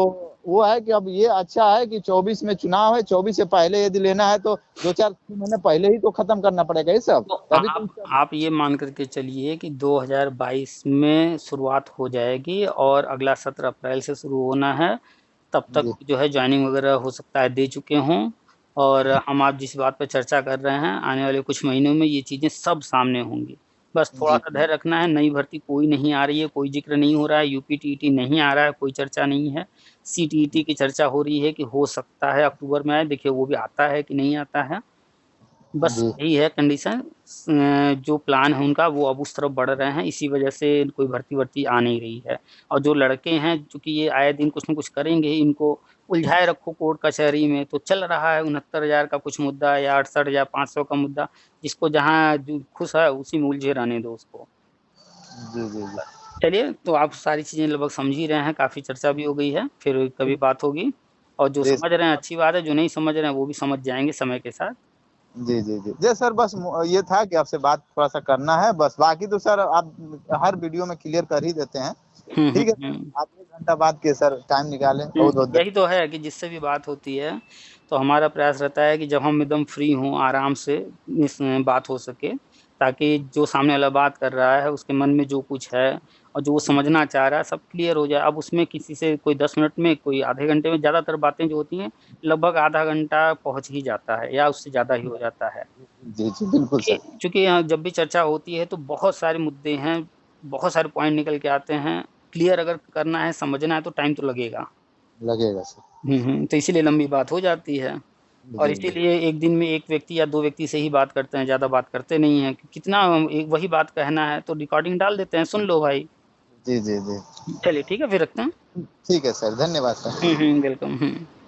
वो है कि अब ये अच्छा है कि 24 में चुनाव है, 24 से पहले यदि लेना है तो 2-4 महीने पहले ही तो खत्म करना पड़ेगा ये सब, तो तभी तो आप इसका। आप ये मान कर के चलिए कि 2022 में शुरुआत हो जाएगी और अगला सत्र अप्रैल से शुरू होना है। तब तक जी, जो है जॉइनिंग वगैरह हो सकता है दे चुके हों और हम आप जिस बात पे चर्चा कर रहे हैं, आने वाले कुछ महीनों में ये चीज़ें सब सामने होंगी। बस जी, थोड़ा-सा धैर्य रखना है, नई भर्ती कोई नहीं आ रही है, कोई ज़िक्र नहीं हो रहा है, यूपी-टीईटी नहीं आ रहा है, कोई चर्चा नहीं है। सीटीईटी की चर्चा हो रही है कि हो सकता है अक्टूबर में आए, देखिए वो भी आता है कि नहीं आता है। बस जी यही है कंडीशन। जो प्लान है उनका वो अब उस तरफ बढ़ रहे हैं, इसी वजह से कोई भर्ती-वर्ती आ नहीं रही है। और जो लड़के हैं चूँकि ये आए दिन कुछ न कुछ करेंगे ही, इनको उलझाए रखो कोर्ट कचहरी में, तो चल रहा है 69,000 का कुछ मुद्दा या 68 या 500 का मुद्दा, जिसको जहाँ जो खुश है उसी में उलझे रहने दो उसको। जी जी जी। चलिए, तो आप सारी चीज़ें लगभग समझ ही रहे हैं, काफ़ी चर्चा भी हो गई है, फिर कभी बात होगी। और जो जी समझ रहे हैं सर। अच्छी बात है, जो नहीं समझ रहे हैं वो भी समझ जाएँगे समय के साथ। जी, जी, जी। जी सर, बस ये था कि आपसे बात थोड़ा-सा करना है बस, बाकी तो सर आप हर वीडियो में क्लियर कर ही देते हैं। हुँ, हुँ, ठीक है सर, हुँ। आप 1 घंटा बाद के सर टाइम निकालें, बहुत-बहुत यही तो धन्यवाद। है कि जिससे भी बात होती है, तो हमारा प्रयास रहता है कि जब हम एकदम फ्री हों, आराम से इस बात हो सके, ताकि जो सामने वाला बात कर रहा है, उसके मन में जो कुछ है और जो वो समझना चाह रहा है, सब क्लियर हो जाए। अब उसमें किसी से कोई 10 मिनट में, कोई आधे घंटे में, ज़्यादातर बातें जो होती हैं, लगभग आधा घंटा पहुँच ही जाता है या उससे ज़्यादा ही हो जाता है। जी, जी, बिल्कुल कि सर, चूँकि यहाँ जब भी चर्चा होती है, तो बहुत सारे मुद्दे हैं, बहुत सारे पॉइंट निकल के आते हैं। क्लियर अगर करना है, समझना है, तो टाइम तो लगेगा। लगेगा सर। तो इसीलिए लंबी बात हो जाती है। और जी, जी। इसीलिए एक दिन में 1 व्यक्ति या 2 व्यक्ति से ही बात करते हैं, ज़्यादा बात करते नहीं हैं। कितना एक वही बात कहना है तो रिकॉर्डिंग डाल देते हैं, सुन लो भाई। जी, जी, जी। चलिए ठीक है, फिर रखते हैं। ठीक है सर, धन्यवाद सर। वेलकम।